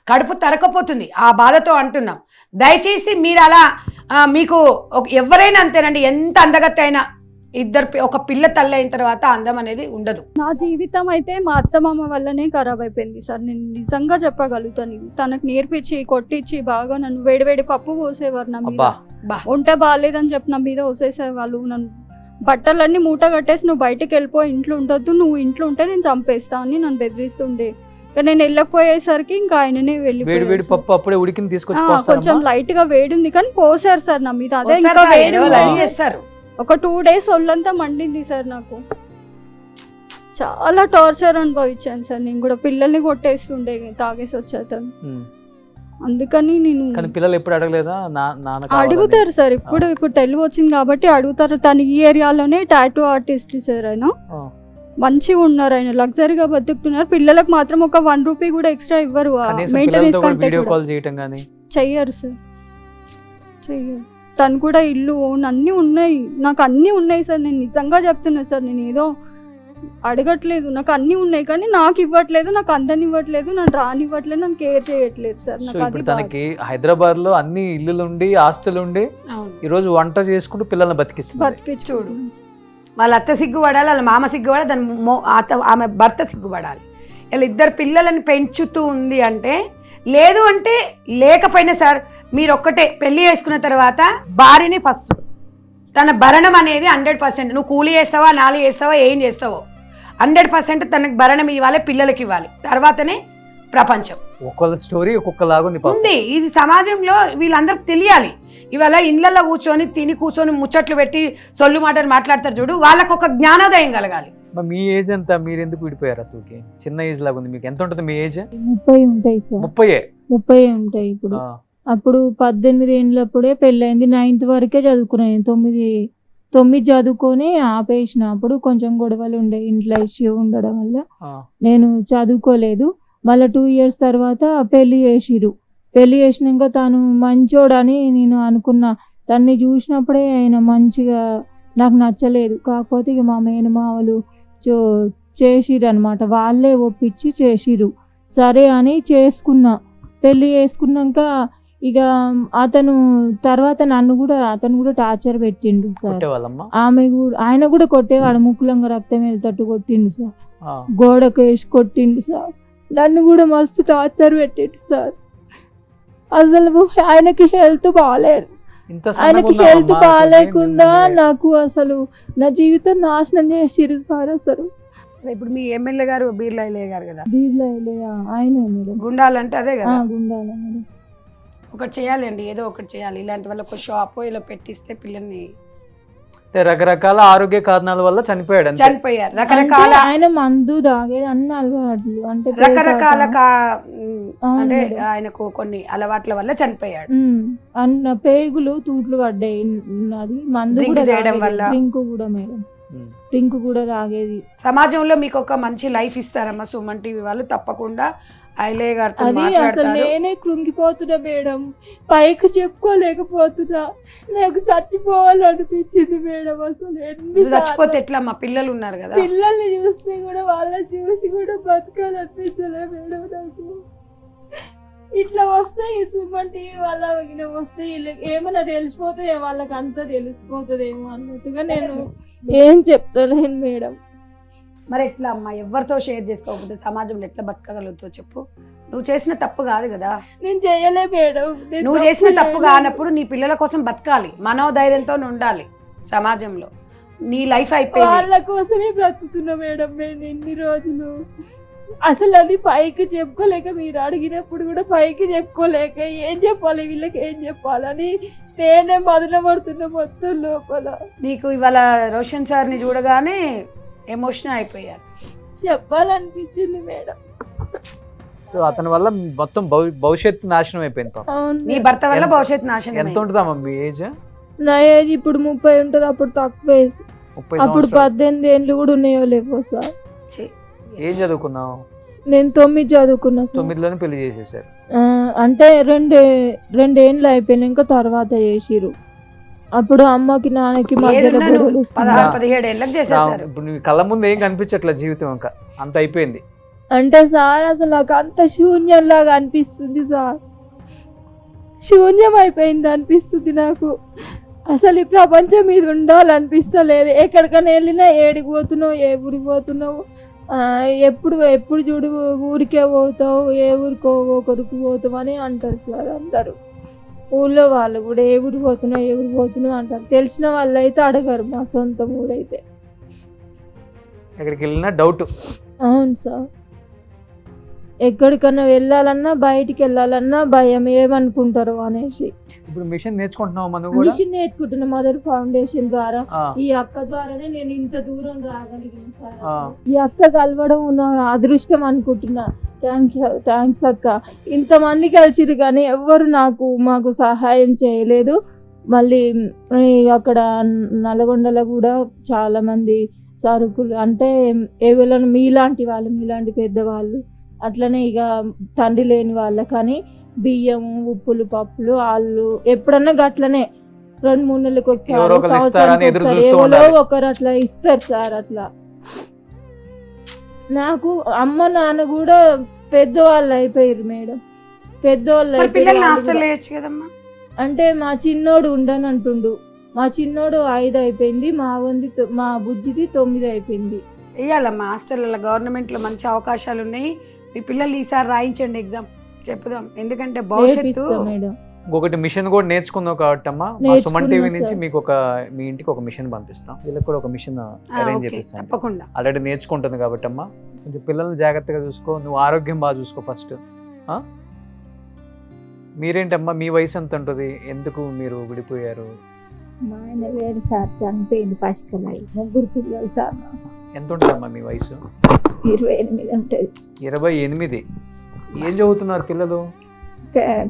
కడుపు తరకపోతుంది. ఆ బాధతో అంటున్నాం. దయచేసి మీరు అలా మీకు ఎవరైనా అంతేనండి, ఎంత అందగత్తి అయినా ఒక పిల్ల తల్లి అయిన తర్వాత అందం అనేది ఉండదు. నా జీవితం అయితే మా అత్తమామ వల్లనే ఖరాబ్ అయిపోయింది సార్. నేను నిజంగా చెప్పగలుగుతాను. తనకు నేర్పించి కొట్టించి బాగా నన్ను వేడివేడి పప్పు పోసేవారు నా మీద. వంట బాగాలేదని చెప్పి నా మీద పోసేసేవాళ్ళు. నన్ను బట్టలన్నీ మూట కట్టేసి నువ్వు బయటకు వెళ్ళిపో, ఇంట్లో ఉండొద్దు, నువ్వు ఇంట్లో ఉంటే నేను చంపేస్తా అని నన్ను బెదిరిస్తుండే. నేను వెళ్ళకపోయేసరికి ఇంకా ఆయననే వెళ్ళి పప్పు అప్పుడే ఉడికింది తీసుకొచ్చి కొంచెం లైట్ గా వేడి ఉంది కానీ పోసారు సార్ నా మీద. అదే ఇంకా చేస్తారు. ఒక 2 days ఒళ్ళంతా మండింది సార్. నాకు చాలా టార్చర్ అనుభవించాను సార్. నేను కూడా పిల్లల్ని కొట్టేస్తుండే తాగేసి వచ్చేతాను. అందుకని నేను పిల్లలు ఎప్పుడు అడగలేదా? అడుగుతారు సార్. ఇప్పుడు తెలివి వచ్చింది కాబట్టి అడుగుతారు. తను ఈ ఏరియాలోనే టాటూ ఆర్టిస్ట్ సార్. ఆయన మంచిగా ఉన్నారు, ఆయన లగ్జరీగా బతుకుతున్నారు. పిల్లలకు మాత్రం ఒక 1 రూపీ కూడా ఎక్స్ట్రా ఇవ్వరు. చెయ్యరు సార్, చెయ్యరు. తను కూడా ఇల్లు ఓన్ అన్నీ ఉన్నాయి, నాకు అన్నీ ఉన్నాయి సార్. నేను నిజంగా చెప్తున్నా సార్. నేను ఏదో అడగట్లేదు, నాకు అన్నీ ఉన్నాయి కానీ నాకు ఇవ్వట్లేదు, నాకు అందరిని ఇవ్వట్లేదు, నన్ను రానివ్వట్లేదు, నన్ను కేర్ చేయట్లేదు సార్. ఇప్పుడు తనకి హైదరాబాద్ లో అన్ని ఇల్లులుండి ఆస్తులుండి ఈ రోజు వంట చేసుకుంటూ పిల్లల్ని బతికిస్తుంది. చూడు, వాళ్ళ అత్త సిగ్గుపడాలి, వాళ్ళ మామ సిగ్గుపడాలి, దాని ఆమె భర్త సిగ్గుపడాలి. ఇలా 2 పిల్లలని పెంచుతూ ఉంది అంటే, లేదు అంటే లేకపోయినా సార్ మీరు ఒక్కటే పెళ్లి చేసుకున్న తర్వాత భార్యని ఫస్ట్ తన భరణం అనేది 100%. నువ్వు కూలి చేస్తావా, నాలి చేస్తావా, ఏం చేస్తావో 100% తనకు భరణం ఇవ్వాలి, పిల్లలకి ఇవ్వాలి. తర్వాతనే ప్రపంచం. ఒక్కొక్క స్టోరీ ఒక్కొక్కలాగా ఉంది. ఇది సమాజంలో వీళ్ళందరికి తెలియాలి. ఇవాళ ఇళ్లలో కూర్చొని తిని కూర్చొని ముచ్చట్లు పెట్టి సొల్లు మాటలు మాట్లాడతారు చూడు, వాళ్ళకు ఒక జ్ఞానోదయం కలగాలి. మీ ఏజ్ ఎంత? మీరు ఎందుకు విడిపోయారు? అసలుకి చిన్న ఏజ్ లాగా ఉంది. మీకు ఎంత ఉంటుంది మీ ఏజ్? 30 ఉంటాయి సార్. 30 ఉంటాయి. ఇప్పుడు అప్పుడు 18 ఏళ్ళప్పుడే పెళ్ళైంది. 9th వరకే చదువుకున్నాను. 9 చదువుకొని ఆపేసిన. అప్పుడు కొంచెం గొడవలు ఉండే, ఇంట్లో ఇష్యూ ఉండడం వల్ల నేను చదువుకోలేదు. మళ్ళీ 2 years తర్వాత పెళ్లి చేసిరు. పెళ్లి చేసినాక తను మంచోడని నేను అనుకున్నా. తన్ని చూసినప్పుడే ఆయన మంచిగా నాకు నచ్చలేదు. కాకపోతే ఇక మా మేనమావలు చేసిరు అనమాట. వాళ్ళే ఒప్పించి చేసిరు. సరే అని చేసుకున్నా. పెళ్లి చేసుకున్నాక ఇక అతను తర్వాత అతను కూడా టార్చర్ పెట్టిండు సార్. ఆయన కూడా కొట్టేవాడు. ముక్కులంగా రక్తం వెళ్తట్టు కొట్టిండు సార్. గోడకు వేసి కొట్టిండు సార్. నన్ను కూడా మస్తు టార్చర్ పెట్టిండు సార్. అసలు ఆయనకి హెల్త్ బాగాలేదు. ఆయనకి హెల్త్ బాగాలేకుండా నాకు అసలు నా జీవితం నాశనం చేసిరు సార్. అసలు ఇప్పుడు మీ ఎమ్మెల్యే గారు బీర్లా గారు కదా, ఆయనే మేడం. గుండాలంటే అదే కదా, గుండాల మేడం. ఒకటి చేయాలి అండి, ఏదో ఒకటి చేయాలి. ఇలాంటి వాళ్ళ ఒక షాప్ ఇలా పెట్టిస్తే పిల్లల్ని రకరకాల ఆరోగ్య కారణాల వల్ల చనిపోయారు. రకరకాల ఆయన మందు తాగేది అన్ని అలవాట్లు, అంటే రకరకాల అంటే ఆయనకు కొన్ని అలవాట్ల వల్ల చనిపోయాడు. అన్న పేగులు తూట్లు పడ్డాయి. అది మందు కూడా చేయడం వల్ల. డ్రింక్ కూడా మేడం, డ్రింక్ కూడా తాగేది. సమాజంలో మీకు ఒక మంచి లైఫ్ ఇస్తారమ్మా సుమన్ టీవీ వాళ్ళు. తప్పకుండా ఐలే గారితో అది అసలు నేనే కృంగిపోతున్నా మేడం. పైకి చెప్పుకోలేకపోతున్నా. నాకు చచ్చిపోవాలనిపించింది మేడం. అసలు చచ్చిపోతే ఎట్లా? మా పిల్లలు ఉన్నారు కదా, పిల్లల్ని చూస్తే కూడా వాళ్ళని చూసి కూడా బతకాలనిపించలే మేడం నాకు. ఇట్లా వస్తే ఈ సుమన్ టీవీ వల్ల వస్తే వీళ్ళకి ఏమైనా తెలిసిపోతే వాళ్ళకి అంతా తెలిసిపోతుందేమో అన్నట్టుగా నేను ఏం చెప్తలేను మేడం. మరి ఎట్లా అమ్మా ఎవరితో షేర్ చేసుకోకపోతే సమాజంలో ఎట్లా బతకగలుగుతావు చెప్పు? నువ్వు చేసిన తప్పు కాదు కదా. నేను చేయలే మేడం. నేను నువ్వు చేసిన తప్పు చేయలేదు. కానప్పుడు నీ పిల్లల కోసం బతకాలి, మనోధైర్యంతో ఉండాలి సమాజంలో. నీ లైఫ్ అయిపోయింది. వాళ్ళ కోసమే బ్రతుకుతున్నా మేడం నేను ఇన్ని రోజులు. అసలు అది పైకి చెప్పుకోలేక, మీరు అడిగినప్పుడు కూడా పైకి చెప్పుకోలేక ఏం చెప్పాలి వీళ్ళకి ఏం చెప్పాలని నేనే మొదలు పడుతున్నా మొత్తం లోపల. నీకు ఇవాళ రోషన్ సార్ని చూడగానే ఎమోషన్ అయిపోయారు. చెప్పాలనిపించింది మేడం. సో అతని వల్ల మొత్తం భవిష్యత్తు నాశనం అయిపోయింది పాపం. అవును నీ మేడం. భర్త వల్ల భవిష్యత్తు నాశనం ఎంత ఉంటుందమ్మా మీ ఏజ్? నా ఏజ్ ఇప్పుడు 30 ఉంటుంది, అప్పుడు తక్కువ ఏజ్. 30 అప్పుడు సంవత్సరాలు. 18 ఏళ్ళు కూడా ఉన్నాయో లేవో సార్. ఏం చదువుకున్నావు? నేను 9 చదువుకున్నా సార్. 9లోనే పెళ్లి చేసేసారు. అంటే రెండేళ్ళు అయిపోయినాక తర్వాత చేసిరు. అప్పుడు అమ్మకి నాన్నకి మధ్యలో గొడవలు వస్తున్నాయి. 16-17 ఏళ్ళకి చేసేసారు. ఇప్పుడు నీ కళ్ళ ముందు ఏం కనిపించట్లే జీవితం, ఇంకా అంత అయిపోయింది. అంటే సార్ అసలు నాకు అంత శూన్యంలాగా అనిపిస్తుంది సార్. శూన్యం అయిపోయింది అనిపిస్తుంది నాకు. అసలు ఈ ప్రపంచం మీద ఉండాలనిపిస్తలేదు. ఎక్కడికైనా వెళ్ళినా ఏడికి పోతున్నావు, ఏ ఊరికి పోతున్నావు, ఎప్పుడు చూడు ఊరికే పోతావు, ఏ ఊరికో ఒకరికి పోతావు అని అంటారు సార్ అందరూ. ఊళ్ళో వాళ్ళు కూడా ఏ ఊరికి పోతున్నావు ఏ ఊరికి పోతున్నావు అంటారు. తెలిసిన వాళ్ళు అయితే అడగరు, మా సొంత ఊరైతే. ఎక్కడికి వెళ్ళినా డౌట్. అవును సార్. ఎక్కడికన్నా వెళ్ళాలన్నా బయటికి వెళ్ళాలన్నా భయం, ఏమనుకుంటారు అనేసి. ఇప్పుడు మిషన్ నేర్చుకుంటున్నావు మనం కూడా? మిషన్ నేర్చుకుంటున్న మదర్ ఫౌండేషన్ ద్వారా. ఆ, ఈ అక్క ద్వారానే నేను ఇంత దూరం రాగలిగింది సార్. ఆ. ఈ అక్క కలవడం నా అదృష్టం అనుకుంటున్నా. థ్యాంక్స్ అక్క. ఇంతమంది కలిసిరు కానీ ఎవ్వరు మాకు సహాయం చేయలేదు. మళ్ళీ అక్కడ నల్గొండలో కూడా చాలా మంది సరుకులు అంటే ఎవరైనా మీలాంటి పెద్దవాళ్ళు, అట్లనే ఇక తండ్రి లేని వాళ్ళ కానీ బియ్యం, ఉప్పులు, పప్పులు వాళ్ళు ఎప్పుడన్నా గట్లనే 2-3 నెలలకు ఒకసారి, ఎవరో ఒకరు ఇస్తారని ఎదురు సంవత్సరానికి చూస్తూ ఎవరో ఉండాలి. ఒకరు అట్లా ఇస్తారు సార్. అట్లా నాకు అమ్మ నాన్న కూడా పెద్దవాళ్ళు అయిపోయారు మేడం. పెద్దవాళ్ళు మరి పిల్లల్ని అయిపోయారు. హాస్టల్లో వేయచ్చు కదమ్మా. అంటే మా చిన్నోడు ఉండనంటుండు. మా చిన్నోడు 5 అయిపోయింది, మా బుజ్జిది 9 అయిపోయింది. వేయాలమ్మా హాస్టల్లో. గవర్నమెంట్లో మంచి అవకాశాలు ఉన్నాయి. మీ పిల్లలు ఈసారి రాయించండి ఎగ్జామ్, చెప్పుదాం. ఎందుకంటే భవిష్యత్తు. నేర్పిస్తా మేడం. ఇంకొకటి మిషన్ కూడా నేర్చుకుందాం కాబట్టి అమ్మా, మా నేర్చుకున్నా సుమన్ టీవీ నుంచి సార్. మీకు మీ ఇంటికి ఒక మిషన్ పంపిస్తాం. వీళ్ళకి కూడా ఒక మిషన్ అరేంజ్ ఓకే, చేపిస్తాను. తప్పకుండా. ఆల్రెడీ నేర్చుకుంటుంది కాబట్టి అమ్మా, కొంచెం పిల్లల్ని జాగ్రత్తగా చూసుకో. నువ్వు ఆరోగ్యం బాగా చూసుకో ఫస్ట్. మీరేంటమ్మా, మీ వయసు ఎంత ఉంటుంది? ఎందుకు మీరు విడిపోయారు? మా ఆయన వేరు సార్, చనిపోయింది ఫస్ట్ అయి. 3 పిల్లలు సార్. ఎంత ఉంటుందమ్మా మీ వయసు? 28 ఉంటుంది. 28. ఏం చదువుతున్నారు పిల్లలు?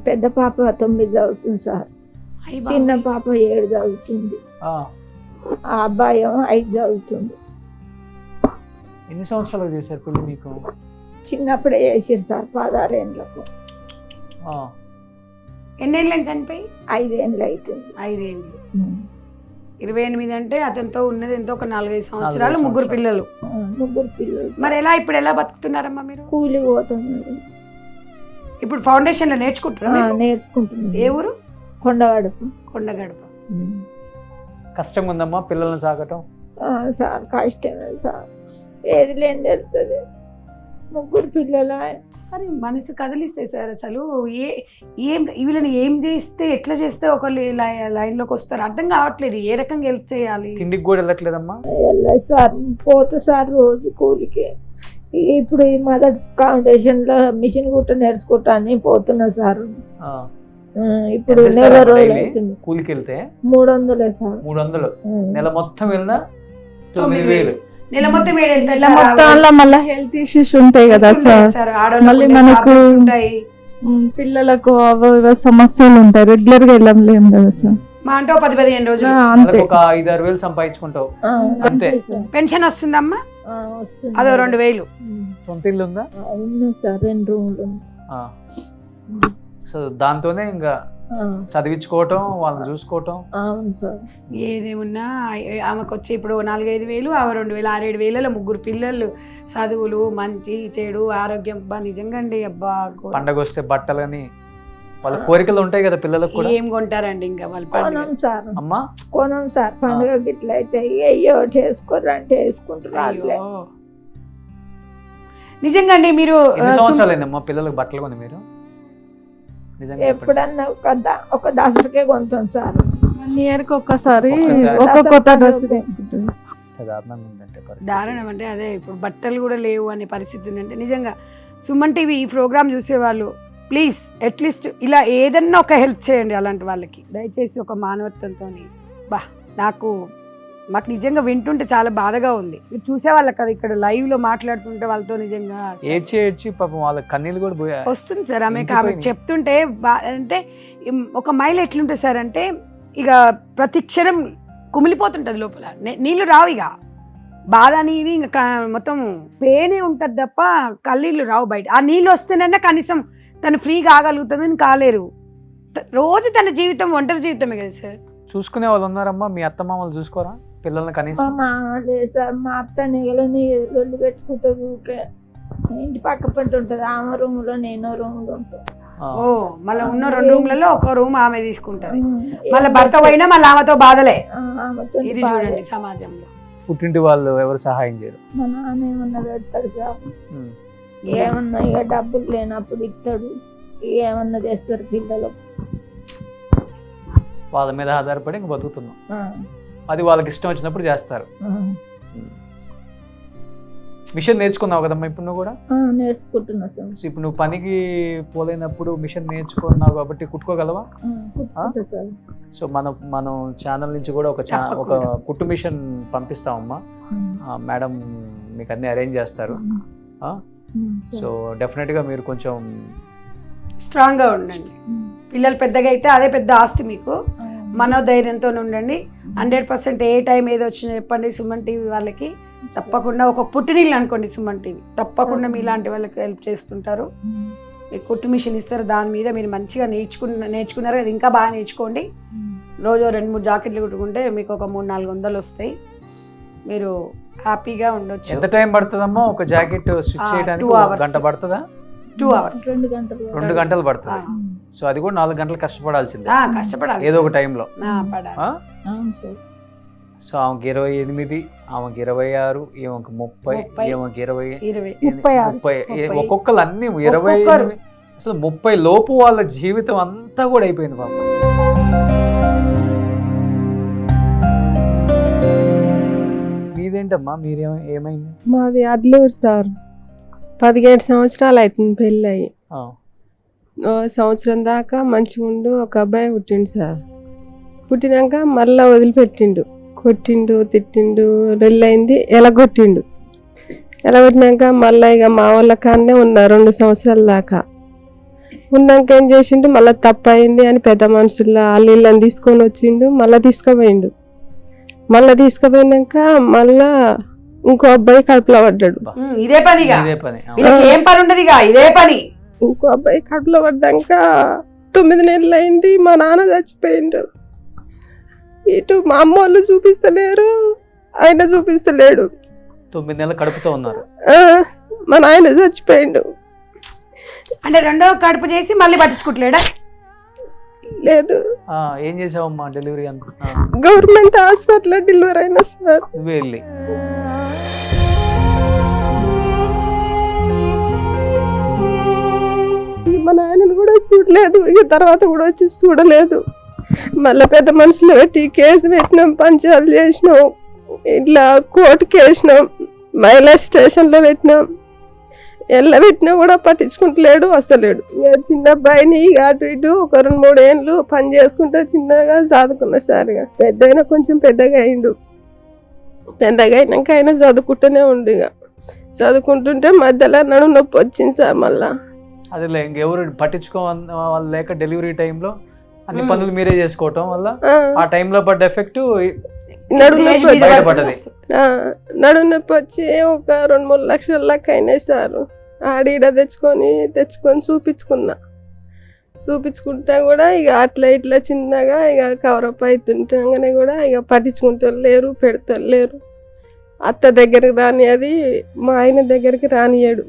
పెద్ద పాప 9 చదువుతుంది సార్. అయ్య చిన్న బాబోయ్. పాప 7 చదువుతుంది. ఆ, ఆ అబ్బాయి 5 చదువుతుంది. ఎన్ని సంవత్సరాలు చేశారు పెళ్లి మీకు? చిన్నప్పుడే చేసారు సార్, 16 ఏళ్ళకు. ఆ, ఎన్నేళ్ళని చనిపోయి? 5 ఏళ్ళు అవుతుంది. 5 ఏళ్ళు. 28 అంటే అతనితో ఉన్నది ఎంతో ఒక 4-5 సంవత్సరాలు, 4-5 3 పిల్లలు. 3 పిల్లలు. మరి ఇప్పుడు ఎలా బతుకుతున్నారమ్మా మీరు? కూలి పోతున్నారు. ఇప్పుడు ఫౌండేషన్ లో నేర్చుకుంటారా? నేర్చుకుంటున్నారు. ఏ ఊరు? కొండగడప. కొండగడప. కష్టంగా ఉందమ్మా పిల్లల్ని సాకటం? సార్ కష్టమే సార్. ఏది లేని తెలుస్తుంది. 3 పిల్లలు. మరి మనసు కదిలిస్తే సార్ అసలు వీళ్ళని ఏం చేస్తే ఎట్లా చేస్తే ఒకళ్ళు లైన్లోకి వస్తారు అర్థం కావట్లేదు. ఏ రకంగా హెల్ప్ చేయాలి? తిండికి కూడా వెళ్ళట్లేదమ్మా? వెళ్ళదు సార్, పోతా సార్ రోజు కూలికి. ఇప్పుడు ఈ మదర్ ఫౌండేషన్ లో మిషన్ కుట్ట నేర్చుకుంటా అని పోతున్నా సార్. ఆ, ఇప్పుడు ఎంత నెల సార్ రోజులు daily? అవుతుంది. కూలికి వెళ్తే 300 సార్. 300. నెల మొత్తం వెళ్ళినా 9,000. నెల మొత్తం నెల మొత్తంలో మళ్ళీ హెల్త్ ఇష్యూస్ ఉంటాయి కదా సార్. మళ్ళీ మనకు పిల్లలకు అవ సమస్యలు ఉంటాయి. రెగ్యులర్ గా వెళ్ళలేము కదా సార్. మా అంటే 10-15 రోజులు అంతే. నెలకు ఒక 5-6 వేలు సంపాదించుకుంటావు. అంతే. పెన్షన్ వస్తుందమ్మా? వస్తుంది. అదో 2000. సొంత ఇల్లు ఉందా? ఉంది సార్, 2 రూమ్లు. సో దాంతోనే ఇంకా చదివించుకోవటం, వాళ్ళని చూసుకోవటం. అవును సార్. ఏదేమున్నా ఆమెకు వచ్చి ఇప్పుడు 4-5 వేలు, ఆమె 2,000 6-7 వేలలో 3 పిల్లలు, చదువులు, మంచి చెడు ఆరోగ్యం. అబ్బా నిజంగా అండి. అబ్బా పండగ వస్తే బట్టలని వాళ్ళ కోరికలు ఉంటాయి కదా పిల్లలకు కూడా. ఏం కొంటారండి ఇంకా వాళ్ళ కొనం సార్, అమ్మా కొనం సార్. పండుగ గిట్ల అయితే అయ్యో వేసుకోర్రు అంటే వేసుకుంటున్నారు. నిజంగా అండి. మీరు ఎన్ని సంవత్సరాలైందమ్మా పిల్లలకు బట్టలు కొని మీరు? నిజంగా చెప్పండి. ఎప్పుడన్నా ఒక దసరాకే కొంటాం సార్. 1 yearకి ఒక్కసారి ఒక్కసారి. ఒక కొత్త డ్రెస్ తెచ్చుకుంటాం. దారుణంగా ఉందంటే పరిస్థితి. దారుణం అంటే అదే. ఇప్పుడు బట్టలు కూడా లేవు అనే పరిస్థితి ఉందంటే నిజంగా సుమన్ టీవీ ఈ ప్రోగ్రామ్ చూసేవాళ్ళు ప్లీజ్ అట్లీస్ట్ ఇలా ఏదన్నా ఒక హెల్ప్ చేయండి అలాంటి వాళ్ళకి. దయచేసి ఒక మానవత్వంతో. మాకు నిజంగా వింటుంటే చాలా బాధగా ఉంది. మీరు చూసేవాళ్ళకి కదా ఇక్కడ లైవ్ లో మాట్లాడుతుంటే వాళ్ళతో నిజంగా ఏడ్చి పాపం వాళ్ళ కన్నీళ్ళు కూడా వస్తుంది సార్. ఆమె చెప్తుంటే అంటే ఒక మహిళ ఎట్లుంటుంది సార్ అంటే ఇక ప్రతి క్షణం కుమిలిపోతుంటది లోపల. నీళ్లు రావు, ఇక బాధ అనేది ఇంకా మొత్తం పేనే ఉంటది తప్ప కళ్ళీళ్ళు రావు బయట. ఆ నీళ్ళు వస్తేనన్నా కనీసం తను ఫ్రీగా ఆగలుగుతుందని కాలేరు. రోజు తన జీవితం ఒంటరి జీవితమే కదా సార్. చూసుకునే వాళ్ళు ఉన్నారమ్మా? మీ అత్త మామలు చూసుకోరా పిల్లల్ని కనీసం? మా అత్త నెగలని రొల్లు పెట్టుకుంటుంది. ఊకే ఇంటి పక్క పంట ఉంటుంది. ఆమె రూమ్ లో నేను రూమ్ లో ఉంటాను. ఓ మళ్ళీ ఉన్న 2 రూమ్లలో ఒక రూమ్ ఆమె తీసుకుంటది. మళ్ళీ భర్త పోయినా మళ్ళీ ఆమెతో బాధలే. ఇది చూడండి సమాజంలో. పుట్టింటి వాళ్ళు ఎవరు సహాయం చేయరు. మా నాన్న ఏమన్నా పెడతాడు సార్. ఏమన్నా ఇక డబ్బులు లేనప్పుడు ఇస్తాడు. ఏమన్నా చేస్తారు పిల్లలు. వాళ్ళ మీద ఆధారపడి ఇంక బతుకుతున్నాం. అది వాళ్ళకి ఇష్టం వచ్చినప్పుడు చేస్తారు. మిషన్ నేర్చుకున్నావు కదమ్మా ఇప్పుడు నువ్వు కూడా? నేర్చుకుంటున్నా సార్. ఇప్పుడు నువ్వు పనికి పోలేనప్పుడు మిషన్ నేర్చుకున్నావు కాబట్టి కుట్టుకోగలవా? సో మనం ఛానల్ నుంచి కూడా ఒక కుట్టు మిషన్ పంపిస్తామమ్మా. మేడం మీకు అన్ని అరేంజ్ చేస్తారు. సో డెఫినెట్ గా మీరు కొంచెం స్ట్రాంగ్ గా ఉండండి. పిల్లలు పెద్దగా అయితే అదే పెద్ద ఆస్తి మీకు. మనోధైర్యంతో ఉండండి. 100% ఏ టైం ఏదో వచ్చినా చెప్పండి సుమన్ టీవీ వాళ్ళకి. తప్పకుండా ఒక పుట్టినీళ్ళు అనుకోండి సుమన్ టీవీ. తప్పకుండా మీలాంటి వాళ్ళకి హెల్ప్ చేస్తుంటారు. మీకు కుట్టు మిషన్ ఇస్తారు. దాని మీద మీరు మంచిగా నేర్చుకున్నారు కదా, ఇంకా బాగా నేర్చుకోండి. రోజు 2-3 జాకెట్లు కుట్టుకుంటే మీకు ఒక 300-400 వస్తాయి. మీరు హ్యాపీగా ఉండొచ్చు. ఎంత టైం పడుతుందమ్మా ఒక జాకెట్ స్టిచ్ చేయడానికి? 2 hours. గంట పడుతుందా? 2 hours. 2 గంటలు పడుతుంది. సో అది కూడా 4 గంటలు కష్టపడాల్సిందే. కష్టపడాలి ఏదో ఒక టైంలో. సో ఆమెకి 28, ఆమెకి 26, ఈమెకి 30, ఈమెకి 20, ఒక్కొక్కరు అన్ని 20. అసలు 30 లోపు వాళ్ళ జీవితం అంతా కూడా అయిపోయింది పాప. మీదేంటమ్మా? ఏమైంది? మాది అడ్లూరు సార్. 17 సంవత్సరాలు అవుతుంది పెళ్ళి అయ్యి. 1 సంవత్సరం దాకా మంచిగా ఉండు. ఒక అబ్బాయి పుట్టిండు సార్. పుట్టినాక మళ్ళీ వదిలిపెట్టిండు. కొట్టిండు, తిట్టిండు, రెల్లయింది, ఎలగొట్టిండు. ఎలగొట్టినాక మళ్ళీ ఇక మా వాళ్ళ కాడనే ఉన్నా 2 సంవత్సరాల దాకా. ఉన్నాక ఏం చేసిండు, మళ్ళీ తప్పు అయింది అని పెద్ద మనుషుల్లో వాళ్ళని తీసుకొని వచ్చిండు. మళ్ళీ తీసుకుపోయిండు. మళ్ళీ తీసుకుపోయినాక మళ్ళా ఇంకో అబ్బాయి కడుపులో పడ్డాడు. ఇదే పని. ఏం పని ఉండదు ఇదే పని. ఇంకో అబ్బాయి కడుపులో పడ్డాక 9 నెలలు అయింది. మా నాన్న చచ్చిపోయిండు. ఇటు మా అమ్మ వాళ్ళు చూపిస్తలేరు, ఆయన చూపిస్తలేడు. 9 నెలలు కడుపుతో ఉన్నారు. మా నాయన చచ్చిపోయిండు. అంటే 2వ కడుపు చేసి మళ్ళీ పట్టించుకుంటలేడా? లేదు. ఏం చేసావమ్మా డెలివరీ? గవర్నమెంట్ హాస్పిటల్ డెలివరీ అయినా సార్. వెళ్ళి మా నాయనని కూడా చూడలేదు. ఇక తర్వాత కూడా వచ్చి చూడలేదు. మళ్ళీ పెద్ద మనుషులు పెట్టి కేసు పెట్టినాం, పంచాలు చేసినాం, ఇట్లా కోర్టుకి వేసినాం, మహిళా స్టేషన్లో పెట్టినాం. పెట్టినా కూడా పట్టించుకుంటలేడు, వస్తలేడు. ఇక చిన్న అబ్బాయిని అటు ఇటు ఒక 2-3 ఏళ్ళు పని చేసుకుంటే చిన్నగా చదువుకున్నా సార్. ఇక పెద్దయినా కొంచెం పెద్దగా అయిండు. పెద్దగా అయినాక ఆయన చదువుకుంటూనే ఉండు. ఇక చదువుకుంటుంటే మధ్యలో నడుము నొప్పి వచ్చింది సార్. మళ్ళా అదేలే ఇంకెవరు పట్టించుకోవాలి లేక డెలివరీ టైంలో అన్ని పనులు మీరే చేసుకోవటం వల్ల ఆ టైంలో పడ్డ ఎఫెక్ట్ నడుము నొప్పి వచ్చి ఒక 2-3 లక్షల లెక్క అయినాయి సార్. ఆడీడ తెచ్చుకొని చూపించుకున్నా. చూపించుకుంటా కూడా ఇక అట్లా ఇట్లా చిన్నగా ఇక కవరప్ అవుతుంటాగానే కూడా ఇక పట్టించుకుంటారు లేరు పెడతారు లేరు. అత్త దగ్గరికి రానియది, మా ఆయన దగ్గరికి రానియడు.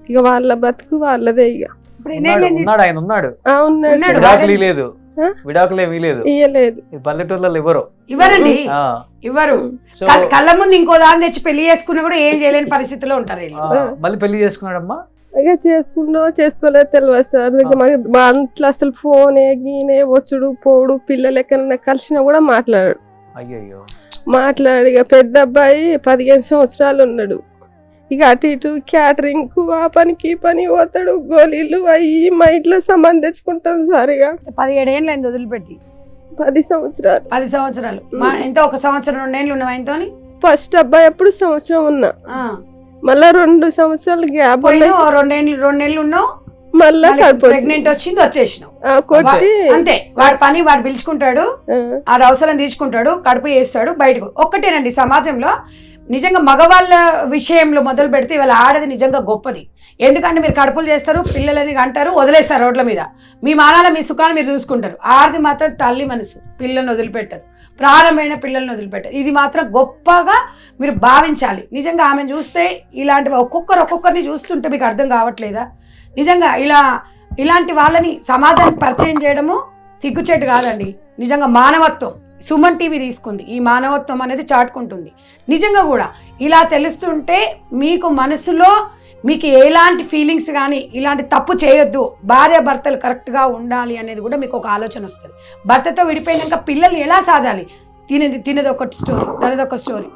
ఇక వాళ్ళ బతుకు వాళ్ళదే. ఇక ఇప్పుడు ఎన్నేళ్ళు అయింది? ఉన్నాడు ఆయన ఉన్నాడు, ఉన్నాడు ఉన్నాడు. సార్. విడాకులు లేదు, ఆ? విడాకులు ఏమీ లేదు. ఇయ్యలేదు. ఈ పల్లెటూర్లలో ఇవ్వరు. ఇవ్వరండి, ఆ, ఇవ్వరు. సో కళ్ళ ముందు ఇంకో దాన్ని తెచ్చి పెళ్లి చేసుకున్నా కూడా ఏం చేయలేని పరిస్థితిలో ఉంటారు వీళ్ళు. మళ్ళీ పెళ్లి చేసుకున్నాడమ్మా. ఇక చేసుకున్నా చేసుకోలేదు తెలియదు సార్. ఇక మా ఇంట్లో అసలు ఫోనే గీనే వచ్చుడు పోడు, పిల్లలు ఎక్కడన్నా కలిసినా కూడా మాట్లాడాడు. అయ్యయ్యో. మాట్లాడు. ఇక పెద్ద అబ్బాయి 15 సంవత్సరాలు ఉన్నాడు. ఇక అటు ఇటు క్యాటరింగ్ ఆ పనికి ఈ పని పోతాడు, గోళీలు అయ్యి మా ఇంట్లో సంబంధం తెచ్చుకుంటాం సార్. ఇక 17 ఏళ్ళు అయింది వదిలిపెట్టి. 10 సంవత్సరాలు. 10 సంవత్సరాలు ఎంత, 1 సంవత్సరం 2 ఏళ్ళు ఉన్నావు ఆయనతో? ఫస్ట్ అబ్బాయి అప్పుడు సంవత్సరం ఉన్నా, మళ్ళా 2 సంవత్సరాలు గ్యాప్, 2 నెలలు ఉన్నావు, మళ్ళా ప్రెగ్నెంట్ వచ్చింది వచ్చేసినావు. కొట్టి అంతే, వాడి పని వాడు పిలుచుకుంటాడు, ఆ అవసరం తీర్చుకుంటాడు, కడుపు చేస్తాడు, బయటకు. ఒక్కటేనండి సమాజంలో నిజంగా మగవాళ్ళ విషయంలో మొదలు పెడితే ఇవాళ ఆడది నిజంగా గొప్పది. ఎందుకంటే మీరు కడుపులు చేస్తారు, పిల్లలని అంటారు, వదిలేస్తారు రోడ్ల మీద. మీ మానాల మీ సుఖాన్ని మీరు చూసుకుంటారు. ఆడది మాత్రం తల్లి మనసు, పిల్లల్ని వదిలిపెట్టారు, ప్రాణమైన పిల్లల్ని వదిలిపెట్టారు. ఇది మాత్రం గొప్పగా మీరు భావించాలి. నిజంగా ఆమెను చూస్తే ఇలాంటివి ఒక్కొక్కరిని చూస్తుంటే మీకు అర్థం కావట్లేదా? నిజంగా ఇలాంటి వాళ్ళని సమాజానికి పరిచయం చేయడము సిగ్గుచేటు కాదండి, నిజంగా మానవత్వం. సుమన్ టీవీ తీసుకుంది, ఈ మానవత్వం అనేది చాటుకుంటుంది. నిజంగా కూడా ఇలా తెలుస్తుంటే మీకు మనసులో మీకు ఎలాంటి ఫీలింగ్స్ కానీ ఇలాంటి తప్పు చేయొద్దు, భార్య భర్తలు కరెక్ట్గా ఉండాలి అనేది కూడా మీకు ఒక ఆలోచన వస్తుంది. భర్తతో విడిపోయినాక పిల్లల్ని ఎలా సాధాలి? తినేది ఒక స్టోరీ,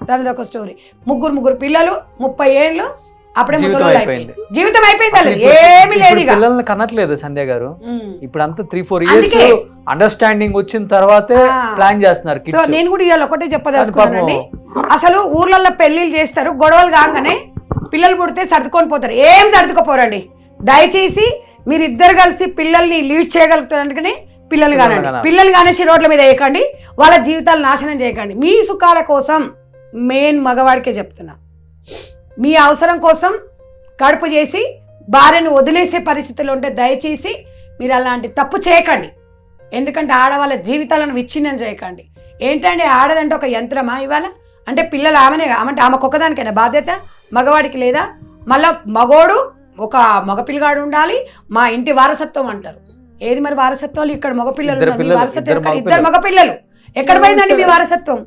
దానిది ఒక స్టోరీ. ముగ్గురు పిల్లలు, 30 ఏళ్ళు, అప్పుడే ముసలోళ్ళు అయిపోయింది. జీవితం అయిపోయింది, ఏమీ లేదు. పిల్లల్ని కనట్లేదు సంధ్య గారు. ఇప్పుడు అంతా 3-4 ఇయర్స్ అండర్స్టాండింగ్ వచ్చిన తర్వాతే ప్లాన్ చేస్తున్నారు. సో నేను కూడా ఇవాళ ఒకటే చెప్పదలుచుకున్నానండి, అసలు ఊర్లలో పెళ్లిళ్ళు చేస్తారు, గొడవలు కాగానే పిల్లలు పుడితే సర్దుకొని పోతారు. ఏం సర్దుకోపోరండి. దయచేసి మీరు ఇద్దరు కలిసి పిల్లల్ని లీడ్ చేయగలుగుతారనుకుని పిల్లలు కానేసి రోడ్ల మీద వేయకండి, వాళ్ళ జీవితాలు నాశనం చేయకండి. మీ సుఖాల కోసం మెయిన్ మగవాడికే చెప్తున్నా, మీ అవసరం కోసం కడుపు చేసి భార్యను వదిలేసే పరిస్థితులు ఉంటే దయచేసి మీరు అలాంటి తప్పు చేయకండి. ఎందుకంటే ఆడవాళ్ళ జీవితాలను విచ్ఛిన్నం చేయకండి. ఏంటంటే ఆడదంటే ఒక యంత్రమా ఇవాళ? అంటే పిల్లలు ఆమె ఒక్కదానికైనా బాధ్యత, మగవాడికి లేదా? మళ్ళా మగోడు ఒక మగపిల్లగాడు ఉండాలి, మా ఇంటి వారసత్వం అంటారు. ఏది మరి వారసత్వాలు? ఇక్కడ మగపిల్లలు, ఇద్దరు మగపిల్లలు, ఎక్కడ పోయిందండి మీ వారసత్వం?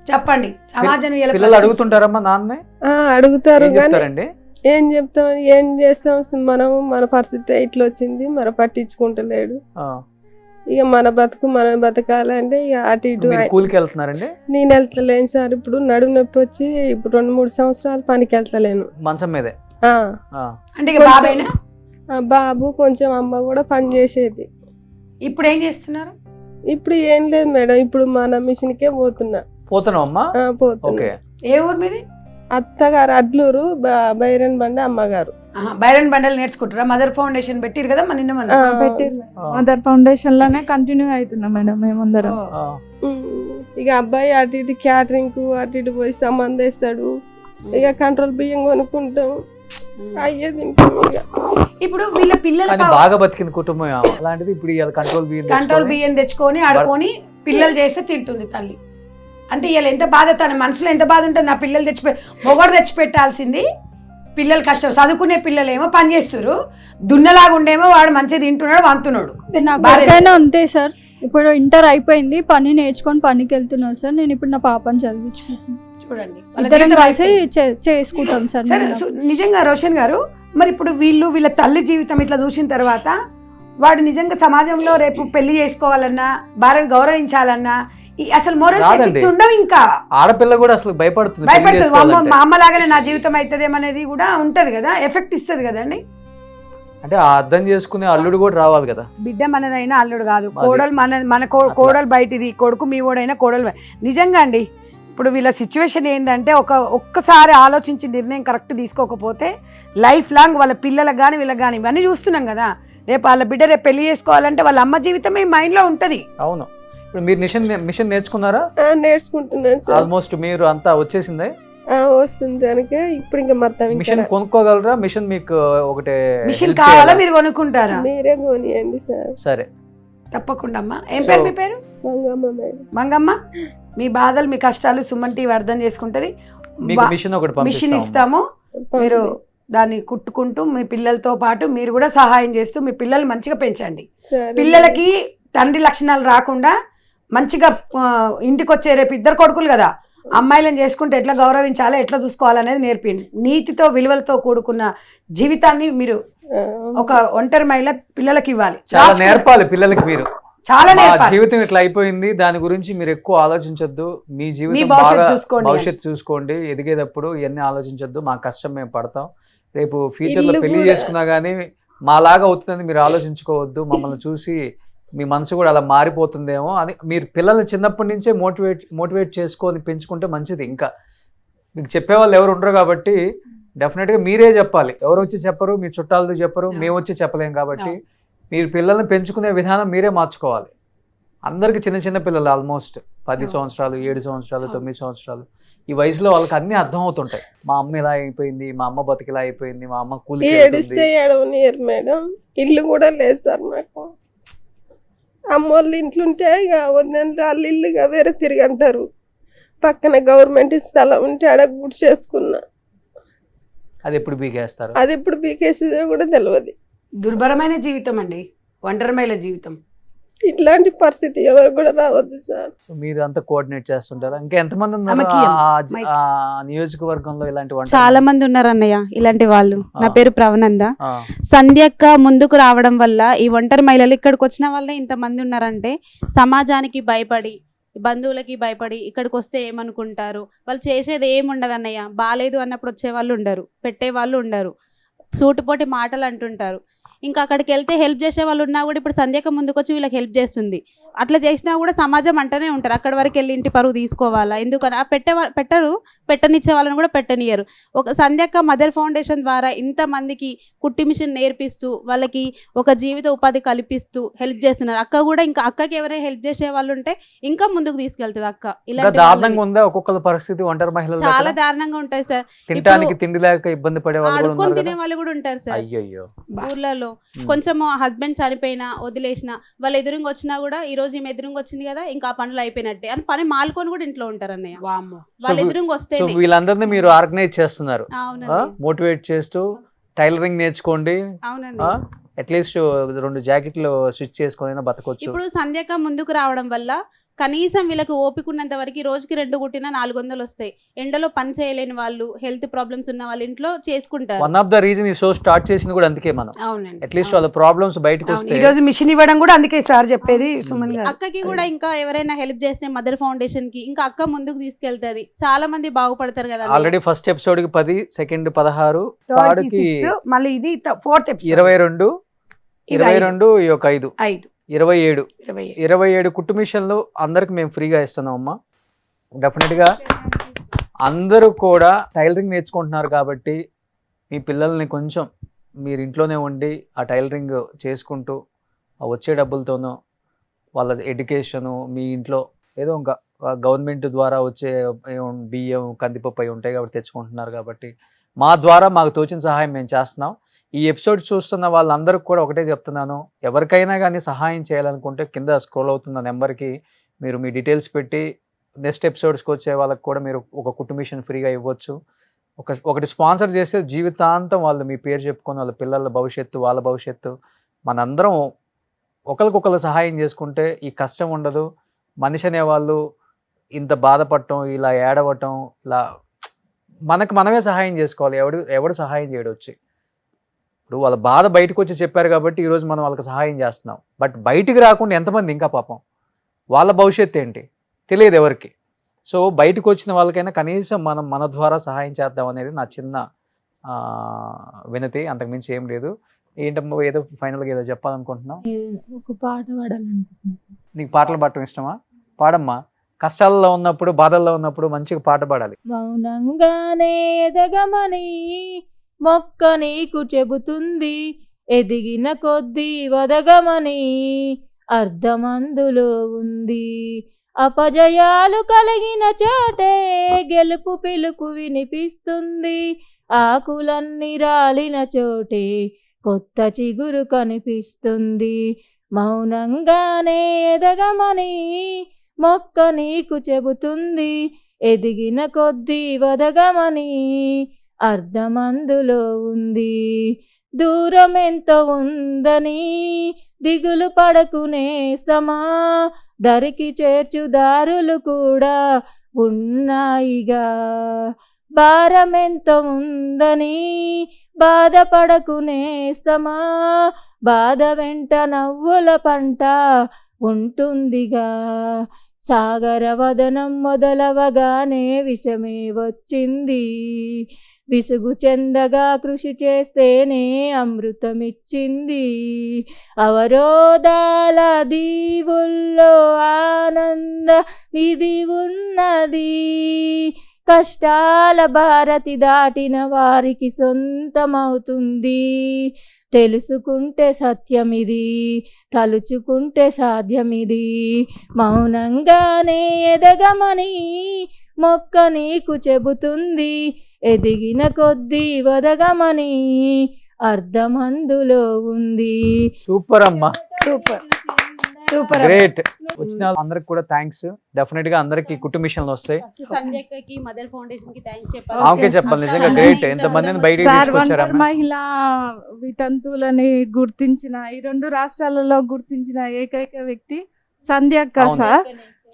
చెప్పండి. సమాజం పిల్లలు అడుగుతుంటారమ్మా నాన్నే? అడుగుతారు కానీ ఏం చెప్తాం, ఏం చేస్తాం, మనం మన పరిస్థితి ఇట్లా వచ్చింది, మనం పట్టించుకుంటలేడు. ఇక మన బతుకు మనం బతకాలంటే ఇక అటు ఇటు. స్కూల్కి వెళ్తున్నారండి? నేను వెళ్తలేను సార్, ఇప్పుడు నడుము నొప్పి వచ్చి ఇప్పుడు 2-3 సంవత్సరాలు పనికి వెళ్తలేను. మంచం మీదే? అంటే బాబు కొంచెం, అమ్మ కూడా పని చేసేది. ఇప్పుడు ఏం చేస్తున్నారు? ఇప్పుడు ఏం లేదు మేడం, ఇప్పుడు మన మిషన్కే పోతున్నావమ్మా? పోతున్నా. ఏ ఊరు మీది? అత్తగారు అడ్లూరు, బైరన్ బండ అమ్మగారు. బైరన్ బండలు నేర్చుకుంటారా? మదర్ ఫౌండేషన్ పెట్టిరు కదా మన నిన్న పెట్టిరు. మదర్ ఫౌండేషన్ లోనే కంటిన్యూ అవుతున్నాం మేడం మేమందరం. ఇక అబ్బాయి అటు ఇటు క్యాటరింగ్ అటు ఇటు పోయి సంబంధం వేస్తాడు. ఇక కంట్రోల్ బియ్యం కొనుక్కుంటాం, అయ్యేది. ఇప్పుడు వీళ్ళ పిల్లలు బాగా బతికింది కుటుంబం, అలాంటిది ఇప్పుడు కంట్రోల్ బియ్యం తెచ్చుకొని ఆడుకొని పిల్లలు చేస్తే తింటుంది తల్లి. అంటే వీళ్ళు ఎంత బాధ, తన మనసులో ఎంత బాధ ఉంటుంది. నా పిల్లలు మొగడు తెచ్చిపెట్టాల్సింది, పిల్లలు కష్టం. చదువుకునే పిల్లలు ఏమో పని చేస్తారు, దున్నలాగా ఉండేమో వాడు మంచిగా తింటున్నాడు, వంతున్నాడు. నాకైనా అంతే సార్. ఇప్పుడు ఇంటర్ అయిపోయింది, పని నేర్చుకొని పనికి వెళ్తున్నారు సార్. నేను ఇప్పుడు నా పాపని చదివించుకుంటున్నాను. చూడండి, ఇద్దరం కలిసి చేసుకుంటాం సార్. నిజంగా రోషన్ గారు, మరి ఇప్పుడు వీళ్ళ తల్లి జీవితం ఇట్లా చూసిన తర్వాత వాడు నిజంగా సమాజంలో రేపు పెళ్లి చేసుకోవాలన్నా, భార్యను గౌరవించాలన్నా అసలు మోరల్ ఎథిక్స్ ఉండవు. ఇంకా ఆడపిల్ల కూడా అసలు భయపడుతుంది, మా అమ్మలాగానే నా జీవితం అవుతుందేమనేది కూడా ఉంటది కదా, ఎఫెక్ట్ ఇస్తుంది కదండి. అంటే అర్థం చేసుకునే అల్లుడు కూడా రావాలి కదా. బిడ్డ మనదైనా అల్లుడు కాదు, కోడలు మన కోడలు బయటిది, కొడుకు మీ ఓడైనా కోడలు. నిజంగా అండి, ఇప్పుడు వీళ్ళ సిచ్యువేషన్ ఏంటంటే ఒక్కసారి ఆలోచించి నిర్ణయం కరెక్ట్ తీసుకోకపోతే లైఫ్ లాంగ్ వాళ్ళ పిల్లలకు కానీ వీళ్ళకి కానీ ఇవన్నీ చూస్తున్నాం కదా. రేపు వాళ్ళ బిడ్డ రేపు పెళ్లి చేసుకోవాలంటే వాళ్ళ అమ్మ జీవితమే మైండ్లో ఉంటుంది. అవును. ఇప్పుడు మీరు మిషన్ నేర్చుకున్నారా? నేర్చుకుంటున్నాను. ఆల్మోస్ట్ మీరు అంతా వచ్చేసిందే? వస్తుంది కనుక ఇప్పుడు ఇంకా మొత్తం మిషన్ ఇంకా కొనుక్కోగలరా? మిషన్ మీకు ఒకటే మిషన్ help కావాలా చేయాలా? మీరు కొనుక్కుంటారా? మీరే కొనియండి సార్. సరే, తప్పకుండా అమ్మా. ఏం పేరు మీ పేరు? మంగమ్మ మేడం. మంగమ్మ, మీ బాధలు మీ కష్టాలు సుమన్ టీవీ అర్థం చేసుకుంటది. మీకు మిషన్ ఒకటి మిషన్ పంపిస్తాము. ఇస్తాము, మీరు దాన్ని కుట్టుకుంటూ మీ పిల్లలతో పాటు మీరు కూడా సహాయం చేస్తూ మీ పిల్లలు మంచిగా పెంచండి. సరే. పిల్లలకి తండ్రి లక్షణాలు రాకుండా మంచిగా ఇంటికి వచ్చే రేపు ఇద్దరు కొడుకులు కదా, అమ్మాయిలను చేసుకుంటే ఎట్లా గౌరవించాలో ఎట్లా చూసుకోవాలనేది నేర్పిండి. నీతితో విలువలతో కూడుకున్న జీవితాన్ని మీరు ఒక ఒంటరి మహిళ పిల్లలకి ఇవ్వాలి. చాలా నేర్పాలి పిల్లలకి. మీరు చాలా మా నేర్పాలి. జీవితం ఇట్లా అయిపోయింది, దాని గురించి మీరు ఎక్కువ ఆలోచించొద్దు. మీ జీవితం భవిష్యత్తు బాగా చూసుకోండి. భవిష్యత్తు చూసుకోండి. ఎదిగేటప్పుడు ఇవన్నీ ఆలోచించొద్దు. మా కష్టం మేము పడతాం. రేపు ఫ్యూచర్ లో ఇల్లు పెళ్లి కూడా- చేసుకున్నా గానీ మాలాగా అవుతుందని మీరు ఆలోచించుకోవద్దు. మమ్మల్ని చూసి మీ మనసు కూడా అలా మారిపోతుందేమో అని మీరు పిల్లల్ని చిన్నప్పటి నుంచే మోటివేట్ చేసుకొని పెంచుకుంటే మంచిది. ఇంకా మీకు చెప్పేవాళ్ళు ఎవరు ఉండరు కాబట్టి డెఫినెట్గా మీరే చెప్పాలి. ఎవరు వచ్చి చెప్పరు, మీ చుట్టాలతో చెప్పరు, మేము వచ్చి చెప్పలేం. కాబట్టి మీరు పిల్లల్ని పెంచుకునే విధానం మీరే మార్చుకోవాలి. అందరికి చిన్న చిన్న పిల్లలు ఆల్మోస్ట్ 10 సంవత్సరాలు, 7 సంవత్సరాలు, 9 సంవత్సరాలు ఈ వయసులో వాళ్ళకి అన్ని అర్థం అవుతుంటాయి. మా అమ్మ ఇలా అయిపోయింది, మా అమ్మ బతికిలా అయిపోయింది, మా అమ్మ కూలి ఏడిస్తే ఏడవనియరు మేడం. ఇల్లు కూడా లేదు సార్ నాకు. అమ్మోళ్ళు ఇంట్లుంటే ఇక వదినంటే వాళ్ళ ఇల్లుగా వేరే తిరిగి అంటారు. పక్కన గవర్నమెంట్ స్థలం ఉంటే ఆడ గుడి చేసుకున్నా. అది ఎప్పుడు బీకేస్తారు? అది ఇప్పుడు బీకేసేదో కూడా తెలియదు. దుర్భరమైన జీవితం అండి ఒంటరి మహిళ జీవితం. ఇట్లాంటి పరిస్థితి ఎవరు కూడా రావద్దు సార్. సో మీరు అంతా కోఆర్డినేట్ చేస్తుంటారా? ఇంకా ఎంతమంది ఉన్నారు ఆమెకి ఆ నియోజకవర్గంలో ఇలాంటి వంటలు? చాలా మంది ఉన్నారు అన్నయ్య ఇలాంటి వాళ్ళు. నా ఆ. పేరు ప్రవనంద. ఆ, సంధ్యక్క ముందుకు రావడం వల్ల ఈ ఒంటరి మహిళలు ఇక్కడికి వచ్చిన వాళ్ళే ఇంతమంది ఉన్నారంటే సమాజానికి భయపడి, బంధువులకి భయపడి ఇక్కడికి వస్తే ఏమనుకుంటారు, వాళ్ళు చేసేది ఏముండదు అన్నయ్య. బాగాలేదు అన్నప్పుడు వచ్చే వాళ్ళు ఉండరు, పెట్టే వాళ్ళు ఉండరు, సూటిపోటి మాటలు అంటుంటారు. ఇంకా అక్కడికి వెళ్తే హెల్ప్ చేసే వాళ్ళు ఉన్నా కూడా ఇప్పుడు సంధ్యక్క ముందుకు వచ్చి వీళ్ళకి హెల్ప్ చేస్తుంది. అట్లా చేసినా కూడా సమాజం అంటనే ఉంటారు, అక్కడి వరకు వెళ్ళి ఇంటి పరువు తీసుకోవాలా ఎందుకని. ఆ పెట్టరు, పెట్టనిచ్చే వాళ్ళని కూడా పెట్టనియరు. ఒక సంధ్యక్క మదర్ ఫౌండేషన్ ద్వారా ఇంతమందికి కుట్టి మిషన్ నేర్పిస్తూ వాళ్ళకి ఒక జీవిత ఉపాధి కల్పిస్తూ హెల్ప్ చేస్తున్నారు. అక్క కూడా ఇంకా అక్కకి ఎవరైనా హెల్ప్ చేసే వాళ్ళు ఉంటే ఇంకా ముందుకు తీసుకెళ్తుంది అక్క. ఇంకా ఇలాంటి దారుణంగా వాళ్ళని. ఉందా ఒక్కొక్కరి పరిస్థితి ఒంటరి మహిళలు? చాలా దారుణంగా ఉంటాయి సార్. తినడానికి తిండి లేక ఇబ్బంది పడే వాళ్ళు కూడా ఆడుకొని ఉన్నారు తినే కదా? వాళ్ళు కూడా ఉంటారు సార్. అయ్యయ్యో. ఊర్లలో కొంచెం హస్బెండ్ చనిపోయినా వదిలేసినా వాళ్ళ ఎదురుగా వచ్చినా కూడా ఈ రోజు ఈమె ఎదురుగా వచ్చింది కదా ఇంకా ఆ పనులు అయిపోయినట్టే అని పని మాలుకొని కూడా ఇంట్లో ఉంటారు అన్నయ్య. వామ్మో. వాళ్ళ ఎదురుగా వస్తే సో వీళ్ళందరినీ మీరు ఆర్గనైజ్ చేస్తున్నారు, అవునండి, మోటివేట్ చేస్తూ టైలరింగ్ నేర్చుకోండి, అవునండి. అట్లీస్ట్ 2 జాకెట్లు స్టిచ్ చేసుకొని బతకొచ్చు. ఇప్పుడు సంధ్యక ముందుకు రావడం వల్ల కనీసం వీళ్ళకి ఓపిక ఉన్నంత వరకు రోజుకి 2 కుట్టినా 400 వస్తాయి. ఎండలో పని చేయలేని వాళ్ళు, హెల్త్ ప్రాబ్లమ్స్ ఉన్న వాళ్ళు ఇంట్లో చేసుకుంటారు. వన్ ఆఫ్ ద రీజన్ ఈ షో స్టార్ట్ చేసింది కూడా అందుకే. మనం అవునండి. అట్లీస్ట్ వాళ్ళ ప్రాబ్లమ్స్ బయటకు అవును. వస్తే ఈ రోజు మిషన్ ఇవ్వడం కూడా అందుకే సార్ చెప్పేది సుమన్ గారు. అక్కకి కూడా ఇంకా ఎవరైనా హెల్ప్ చేస్తే మదర్ ఫౌండేషన్ కి ఇంకా అక్క ముందుకు తీసుకెళ్తది. చాలా మంది బాగుపడతారు కదా. ఆల్రెడీ ఫస్ట్ ఎపిసోడ్ కి 10, సెకండ్ 16, Third థర్డ్ కి కి 6, మళ్ళీ ఇది 4th ఎపిసోడ్ 22, ఇది 22 ఈ యొక్క 5, 27 27. 27 కుట్టు మిషన్లు అందరికి మేము ఫ్రీగా ఇస్తున్నాం అమ్మా. డెఫినెట్గా అందరూ కూడా టైలరింగ్ నేర్చుకుంటున్నారు కాబట్టి మీ పిల్లల్ని కొంచెం మీరు ఇంట్లోనే ఉండి ఆ టైలరింగ్ చేసుకుంటూ ఆ వచ్చే డబ్బులతోనూ వాళ్ళ ఎడ్యుకేషను, మీ ఇంట్లో ఏదో ఇంకా గవర్నమెంట్ ద్వారా వచ్చే బియ్యం, కందిపప్పు అవి ఉంటాయి కాబట్టి తెచ్చుకుంటున్నారు కాబట్టి మా ద్వారా మాకు తోచిన సహాయం మేము చేస్తున్నాం. ఈ ఎపిసోడ్ చూస్తున్న వాళ్ళందరికీ కూడా ఒకటే చెప్తున్నాను, ఎవరికైనా కానీ సహాయం చేయాలనుకుంటే కింద స్క్రోల్ అవుతున్న నెంబర్కి మీరు మీ డీటెయిల్స్ పెట్టి నెక్స్ట్ ఎపిసోడ్స్కి వచ్చే వాళ్ళకి కూడా మీరు ఒక కుట్టు మిషన్ ఫ్రీగా ఇవ్వచ్చు. ఒకటి స్పాన్సర్ చేస్తే జీవితాంతం వాళ్ళు మీ పేరు చెప్పుకొని వాళ్ళ పిల్లల భవిష్యత్తు, వాళ్ళ భవిష్యత్తు, మనందరం ఒకరికొకరు సహాయం చేసుకుంటే ఈ కష్టం ఉండదు. మనిషి అనేవాళ్ళు ఇంత బాధపడటం, ఇలా ఏడవటం, ఇలా మనకు మనమే సహాయం చేసుకోవాలి. ఎవడు సహాయం చేయడం వచ్చి ఇప్పుడు వాళ్ళ బాధ బయటకు వచ్చి చెప్పారు కాబట్టి ఈరోజు మనం వాళ్ళకి సహాయం చేస్తున్నాం. బట్ బయటికి రాకుండా ఎంతమంది ఇంకా పాపం వాళ్ళ భవిష్యత్తు ఏంటి తెలియదు ఎవరికి. సో బయటకు వచ్చిన వాళ్ళకైనా కనీసం మనం మన ద్వారా సహాయం చేద్దాం అనేది నా చిన్న వినతి, అంతకుమించి ఏం లేదు. ఏంటమ్మా ఏదో ఫైనల్గా ఏదో చెప్పాలనుకుంటున్నావు? ఒక పాట పాడాలనుకుంటున్నాను. నీకు పాటలు పాడటం ఇష్టమా? పాడమ్మా. కష్టాల్లో ఉన్నప్పుడు, బాధల్లో ఉన్నప్పుడు మంచిగా పాట పాడాలి. మౌనంగానే ఎదగమని మొక్క నీకు చెబుతుంది, ఎదిగిన కొద్దీ వదగమని అర్థమందులో ఉంది. అపజయాలు కలిగిన చోటే గెలుపు పిలుపు వినిపిస్తుంది. ఆకులన్నీ రాలిన చోటే కొత్త చిగురు కనిపిస్తుంది. మౌనంగానే ఎదగమని మొక్క నీకు చెబుతుంది. ఎదిగిన కొద్దీ వదగమని అర్థమందులో ఉంది. దూరం ఎంత ఉందని దిగులు పడకునేస్తమా, దరికి చేర్చు దారులు కూడా ఉన్నాయిగా. భారం ఎంత ఉందని బాధపడకునేస్తమా, బాధ వెంట నవ్వుల పంట ఉంటుందిగా. సాగర వదనం మొదలవగానే విషమే వచ్చింది. విసుగు చెందగా కృషి చేస్తేనే అమృతమిచ్చింది. అవరోధాల దీవుల్లో ఆనంద నిధి ఉన్నది. కష్టాల భారతి దాటిన వారికి సొంతమవుతుంది. తెలుసుకుంటే సత్యమిది, తలుచుకుంటే సాధ్యమిది. మౌనంగానే ఎదగమని మొక్క నీకు చెబుతుంది. ఎదిగిన కొద్దీ వదగమని అర్థమందులో ఉంది. సూపర్ అమ్మా, సూపర్ సూపర్. గ్రేట్. వచ్చిన అందరికి కూడా థ్యాంక్స్. డెఫినెట్ గా అందరికి కుటుంబ మిషన్లు వస్తాయి. సంధ్యకి మదర్ ఫౌండేషన్ కి థ్యాంక్స్ ఆమెకే చెప్పాలి. నిజంగా గ్రేట్. ఎంత మందిని బయటికి సార్ తీసుకొచ్చారు ఒంటరి మహిళ వితంతువులని గుర్తించిన, ఈ 2 రాష్ట్రాలలో గుర్తించిన ఏకైక వ్యక్తి సంధ్య అక్క అవును. సార్.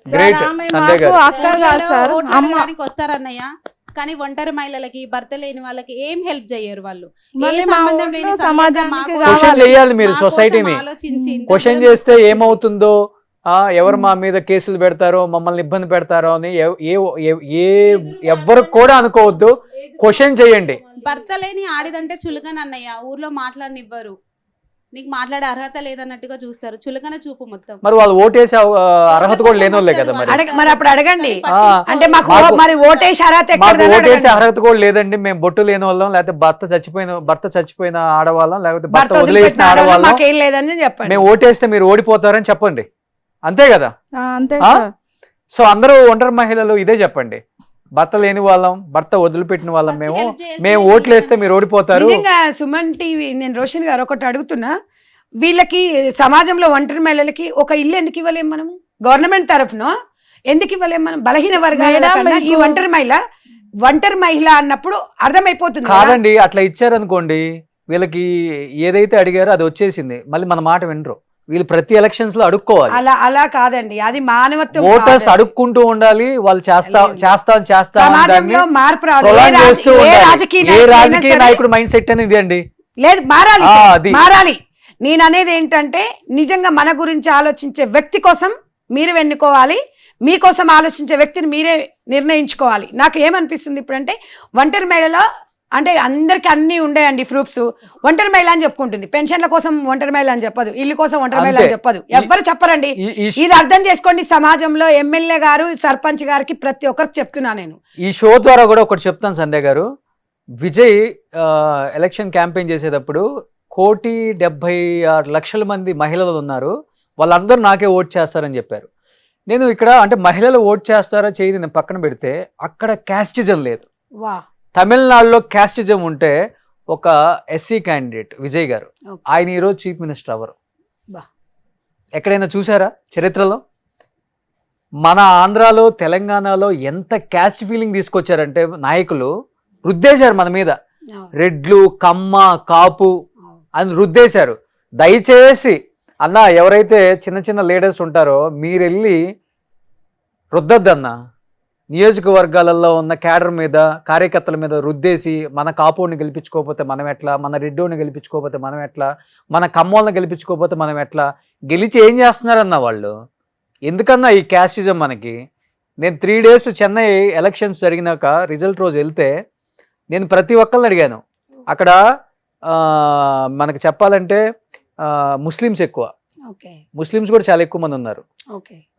గ్రేట్. ఆమె సంధ్య మాకు గారు అక్క కాదు సార్, అమ్మ. వస్తారన్నయ్య, కానీ ఒంటరి మహిళలకి భర్త లేని వాళ్ళకి ఏం హెల్ప్ చేయరు వాళ్ళు. మళ్ళీ ఏ మా సంబంధం ఊర్లో లేని సమాజానికి మాకు కావాలి. క్వశ్చన్ వేయాలి మీరు మా కోసం సొసైటీని. ఆలోచించి ఇంత క్వశ్చన్ దూరం చేస్తే తీసుకొచ్చి- ఏమవుతుందో, ఎవరు మా మీద కేసులు పెడతారో, మమ్మల్ని ఇబ్బంది పెడతారో అని ఎవ్వరు కూడా అనుకోవద్దు. క్వశ్చన్ చేయండి. భర్త లేని ఆడిదంటే చులకన అన్నయ్య, ఊర్లో మాట్లాడనివ్వరు. నీకు మాట్లాడే అర్హత లేదన్నట్టుగా చూస్తారు. చులకన చూపు మొత్తం. మరి వాళ్ళు ఓటేసే అర్హత కూడా లేని వాళ్ళే కదా మరి. మరి అప్పుడు అడగండి. ఆ, అంటే మాకు మాకు- మరి ఓటేసి అర్హత మాకు ఎక్కడిదని ఓటేసే అడగండి. అర్హత కూడా లేదండి. మేము బొట్టు లేని వాళ్ళం, లేకపోతే భర్త చచ్చిపోయిన ఆడవాళ్ళం, లేకపోతే భర్త భర్త వదిలేసిన వదిలిపెట్టిన ఆడవాళ్ళు ఆడవాళ్ళం. మాకేం లేదని చెప్పండి. మేము ఓటేస్తే మీరు ఓడిపోతారని చెప్పండి. అంతే కదా. అంతే ఆ? సార్. సో అందరూ ఒంటరి మహిళలు ఇదే చెప్పండి. భర్త లేని వాళ్ళం, భర్త వదిలిపెట్టిన వాళ్ళం First మేము. help చేసి మేము ఓట్లు వేస్తే మీరు ఓడిపోతారు. నిజంగా సుమన్ టీవీ, నేను రోషన్ గారు ఒకటి అడుగుతున్నా, వీళ్ళకి సమాజంలో ఒంటరి మహిళలకి ఒక ఇల్లు ఎందుకు ఇవ్వలేము మనం? గవర్నమెంట్ తరఫున ఎందుకు ఇవ్వలేము మనం? బలహీన వర్గాల మేడం, కన్నా ఈ మీకు- ఒంటరి మహిళ అన్నప్పుడు అర్థమైపోతుంది కదా. కాదండి, అట్లా ఇచ్చారనుకోండి, వీళ్ళకి ఏదైతే అడిగారో అది వచ్చేసింది. మళ్ళీ మన మాట వినరు. వీళ్ళు ప్రతి ఎలక్షన్స్ లో అడుక్కోవాలి. అలా కాదండి, అది మానవత్వం ఓటర్స్ కాదు. అడుక్కుంటూ ఉండాలి. వాళ్ళు చేస్తా అని సమాజంలో మార్పు రావాలి. prolong చేస్తూ ఏ ఉండాలి. రాజకీయ ఏ నాయకుడైనా రాజకీయ సరే- నాయకుడు మైండ్ సెట్ అనేది ఇది అండి. లేదు, మారాలి అది. మారాలి. నేను అనేది ఏంటంటే, నిజంగా మన గురించి ఆలోచించే వ్యక్తి కోసం మీరు ఎన్నుకోవాలి. మీకోసం ఆలోచించే వ్యక్తిని మీరే నిర్ణయించుకోవాలి. నాకు ఏమనిపిస్తుంది ఇప్పుడంటే, ఒంటరి మహిళలో అంటే అందరికి అన్ని ఉండేయండి ప్రూఫ్స్. ఒంటరి మహిళ అని చెప్పుకుంటుంది, పెన్షన్ల కోసం ఒంటరి మహిళ అని చెప్పదు, ఇల్లు కోసం ఒంటరి మహిళ అని అంతే. చెప్పదు, ఎవ్వరు చెప్పరండి. ఇది అర్థం చేసుకోండి. సమాజంలో ఎమ్మెల్యే గారు, సర్పంచ్ గారికి ప్రతి ఒక్కరికి చెప్తున్నా నేను. ఈ షో ద్వారా కూడా ఒకటి చెప్తాను సంధ్య గారు. విజయ్ ఎలక్షన్ క్యాంపెయిన్ చేసేటప్పుడు 1,76,00,000 మంది మహిళలు ఉన్నారు, వాళ్ళందరూ నాకే ఓట్ చేస్తారని చెప్పారు. నేను ఇక్కడ అంటే మహిళలు ఓట్ చేస్తారా చేయని నేను పక్కన పెడితే, అక్కడ క్యాస్టిజం లేదు. వా, తమిళనాడులో క్యాస్టిజం ఉంటే ఒక ఎస్సీ క్యాండిడేట్ విజయ్ గారు, Okay. ఆయన ఈరోజు చీఫ్ మినిస్టర్ అవ్వరు. బా. ఎక్కడైనా చూసారా చరిత్రలో? మన ఆంధ్రాలో, తెలంగాణలో ఎంత క్యాస్ట్ ఫీలింగ్ తీసుకొచ్చారంటే నాయకులు రుద్దేశారు మన మీద. రెడ్లు, కమ్మ, కాపు అని రుద్దేశారు. దయచేసి అన్న, ఎవరైతే చిన్న చిన్న లీడర్స్ ఉంటారో మీరు వెళ్ళి రుద్దద్దన్న. నియోజకవర్గాలలో ఉన్న క్యాడర్ మీద, కార్యకర్తల మీద రుద్దేసి మన కాపోడిని గెలిపించుకోకపోతే మనం ఎట్లా, మన రెడ్డోని గెలిపించుకోకపోతే మనం ఎట్లా, మన కమ్మోళ్ళని గెలిపించుకోకపోతే మనం ఎట్లా, గెలిచి ఏం చేస్తున్నారన్న వాళ్ళు. ఎందుకన్నా ఈ క్యాస్టిజం మనకి? నేను 3 days చెన్నై ఎలక్షన్స్ జరిగినాక రిజల్ట్ రోజు వెళ్తే నేను ప్రతి ఒక్కరిని అడిగాను. అక్కడ మనకు చెప్పాలంటే ముస్లిమ్స్ ఎక్కువ, ముస్లిమ్స్ కూడా చాలా ఎక్కువ మంది ఉన్నారు.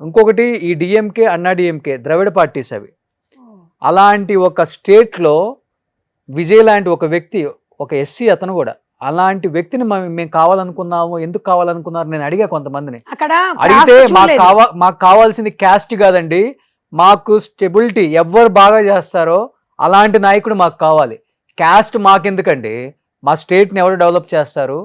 ఇంకొకటి ఈ డిఎంకే, అన్నా డిఎంకే, ద్రవిడ పార్టీస్ అవి. అలాంటి ఒక స్టేట్లో విజయ్ లాంటి ఒక వ్యక్తి, ఒక ఎస్సీ, అతను కూడా అలాంటి వ్యక్తిని మేము కావాలనుకున్నాము, ఎందుకు కావాలనుకున్నారు నేను అడిగా కొంతమందిని. అక్కడ అడిగితే caste చూడలేదు. మాకు కావాల్సింది క్యాస్ట్ కాదండి, మాకు స్టెబిలిటీ, ఎవరు బాగా చేస్తారో అలాంటి నాయకుడు మాకు కావాలి. క్యాస్ట్ మాకెందుకండి, మా స్టేట్ని ఎవరు డెవలప్ చేస్తారు,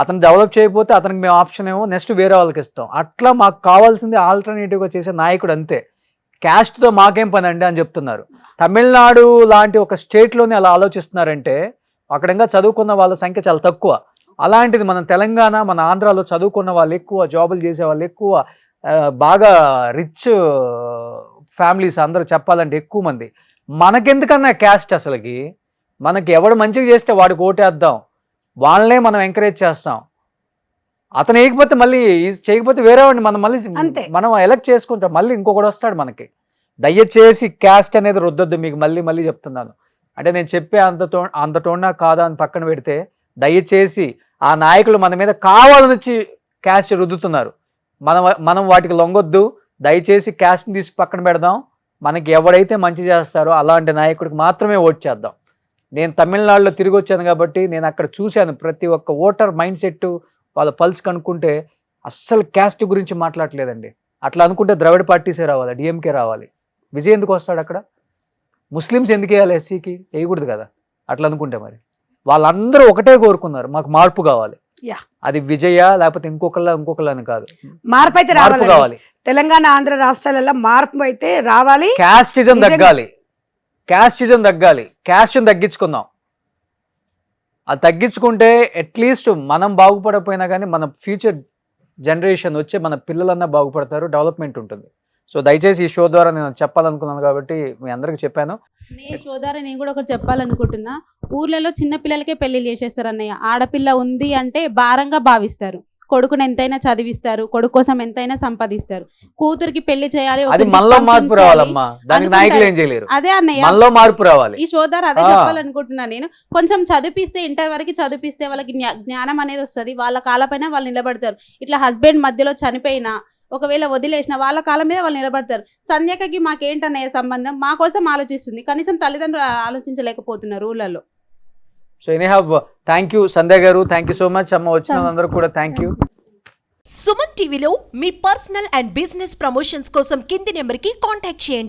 అతను డెవలప్ చేయకపోతే అతనికి మేము ఆప్షన్ ఏమో నెక్స్ట్ వేరే వాళ్ళకి ఇస్తాం. అట్లా మాకు కావాల్సింది ఆల్టర్నేటివ్గా చేసే నాయకుడు అంతే. క్యాస్ట్తో మాకేం పని అండి అని చెప్తున్నారు. తమిళనాడు లాంటి ఒక స్టేట్లోనే అలా ఆలోచిస్తున్నారంటే అక్కడ ఇంకా చదువుకున్న వాళ్ళ సంఖ్య చాలా తక్కువ. అలాంటిది మన తెలంగాణ, మన ఆంధ్రాలో చదువుకున్న వాళ్ళు ఎక్కువ, జాబులు చేసే వాళ్ళు ఎక్కువ, బాగా రిచ్ ఫ్యామిలీస్ అందరూ చెప్పాలంటే ఎక్కువ మంది. మనకెందుకన్నా క్యాస్ట్, అసలుకి మనకి ఎవడు మంచిగా చేస్తే వాడికి ఓటేద్దాం, వాళ్ళనే మనం ఎంకరేజ్ చేస్తాం. అతను వేయకపోతే మళ్ళీ చేయకపోతే వేరే వాడిని మనం మళ్ళీ అంతే. మనం ఎలక్ట్ చేసుకుంటాం, మళ్ళీ ఇంకొకటి వస్తాడు మనకి. దయచేసి క్యాస్ట్ అనేది రుద్దొద్దు, మీకు మళ్ళీ చెప్తున్నాను. అంటే నేను చెప్పే అంత టోన్నా కాదా అని పక్కన పెడితే, దయచేసి ఆ నాయకులు మన మీద కావాలని వచ్చి క్యాస్ట్ రుద్దుతున్నారు. మనం వాటికి లొంగొద్దు. దయచేసి క్యాస్ట్ని తీసి పక్కన పెడదాం. మనకి ఎవడైతే మంచి చేస్తారో అలాంటి నాయకుడికి మాత్రమే ఓట్ చేద్దాం. నేను తమిళనాడులో తిరిగి వచ్చాను కాబట్టి నేను అక్కడ చూశాను. ప్రతి ఒక్క ఓటర్ మైండ్ సెట్, వాళ్ళ పల్స్ కనుక్కుంటే అస్సలు క్యాస్ట్ గురించి మాట్లాడలేదండి. అట్లా అనుకుంటే ద్రవిడ పార్టీసే రావాలి, డిఎంకే రావాలి. విజయ్ ఎందుకు వస్తాడు అక్కడ? ముస్లిమ్స్ ఎందుకు వేయాలి, ఎస్సీకి వేయకూడదు కదా. అట్లా అనుకుంటే మరి వాళ్ళందరూ ఒకటే కోరుకున్నారు, మాకు మార్పు కావాలి. అది విజయ లేకపోతే ఇంకొకళ్ళ అని కాదు, మార్పు అయితే మార్పు కావాలి. తెలంగాణ ఆంధ్ర రాష్ట్రాలలో మార్పు అయితే రావాలి. క్యాస్టిజం తగ్గాలి, క్యాస్ట్ని తగ్గించుకుందాం. అది తగ్గించుకుంటే అట్లీస్ట్ మనం బాగుపడకపోయినా కానీ మన ఫ్యూచర్ జనరేషన్ వచ్చే మన పిల్లలన్నా బాగుపడతారు, డెవలప్మెంట్ ఉంటుంది. సో దయచేసి ఈ షో ద్వారా నేను చెప్పాలనుకున్నాను కాబట్టి మీ అందరికి చెప్పాను. ఈ షో ద్వారా నేను కూడా ఒకటి చెప్పాలనుకుంటున్నా. ఊర్లలో చిన్న పిల్లలకే పెళ్లిళ్ళు చేసేస్తారు అన్నయ్య. ఆడపిల్ల ఉంది అంటే భారంగా భావిస్తారు. కొడుకుని ఎంతైనా చదివిస్తారు, కొడుకు కోసం ఎంతైనా సంపాదిస్తారు. కూతురికి పెళ్లి చేయాలి, అది మనలో మార్పు రావాలమ్మా, దానికి నాయకులు ఏం చేయలేరు. అదే అన్నయ్య, మనలో మార్పు రావాలి. ఈ షో ద్వారా అదే చెప్పాలనుకుంటున్నా నేను. కొంచెం చదివిస్తే, ఇంటర్ వరకు చదివిస్తే వాళ్ళకి జ్ఞానం అనేది వస్తుంది. వాళ్ళ కాళ్ళపైన వాళ్ళు నిలబడతారు. ఇట్లా హస్బెండ్ మధ్యలో చనిపోయినా, ఒకవేళ వదిలేసిన వాళ్ళ కాళ్ళ మీద వాళ్ళు నిలబడతారు. సంధ్యకకి మాకేంటన్నయ్య సంబంధం? మా కోసం ఆలోచిస్తుంది, కనీసం తల్లిదండ్రులు ఆలోచించలేకపోతున్నారు ఊళ్ళలో. సో ఎనీహౌ థ్యాంక్ యూ సంధ్య గారు, థ్యాంక్ యూ సో మచ్ అమ్మ, వచ్చిన అందరూ కూడా థ్యాంక్ యూ. సుమన్ టీవీలో మీ పర్సనల్ అండ్ బిజినెస్ ప్రమోషన్స్ కోసం కింది నెంబర్కి కాంటాక్ట్ చేయండి.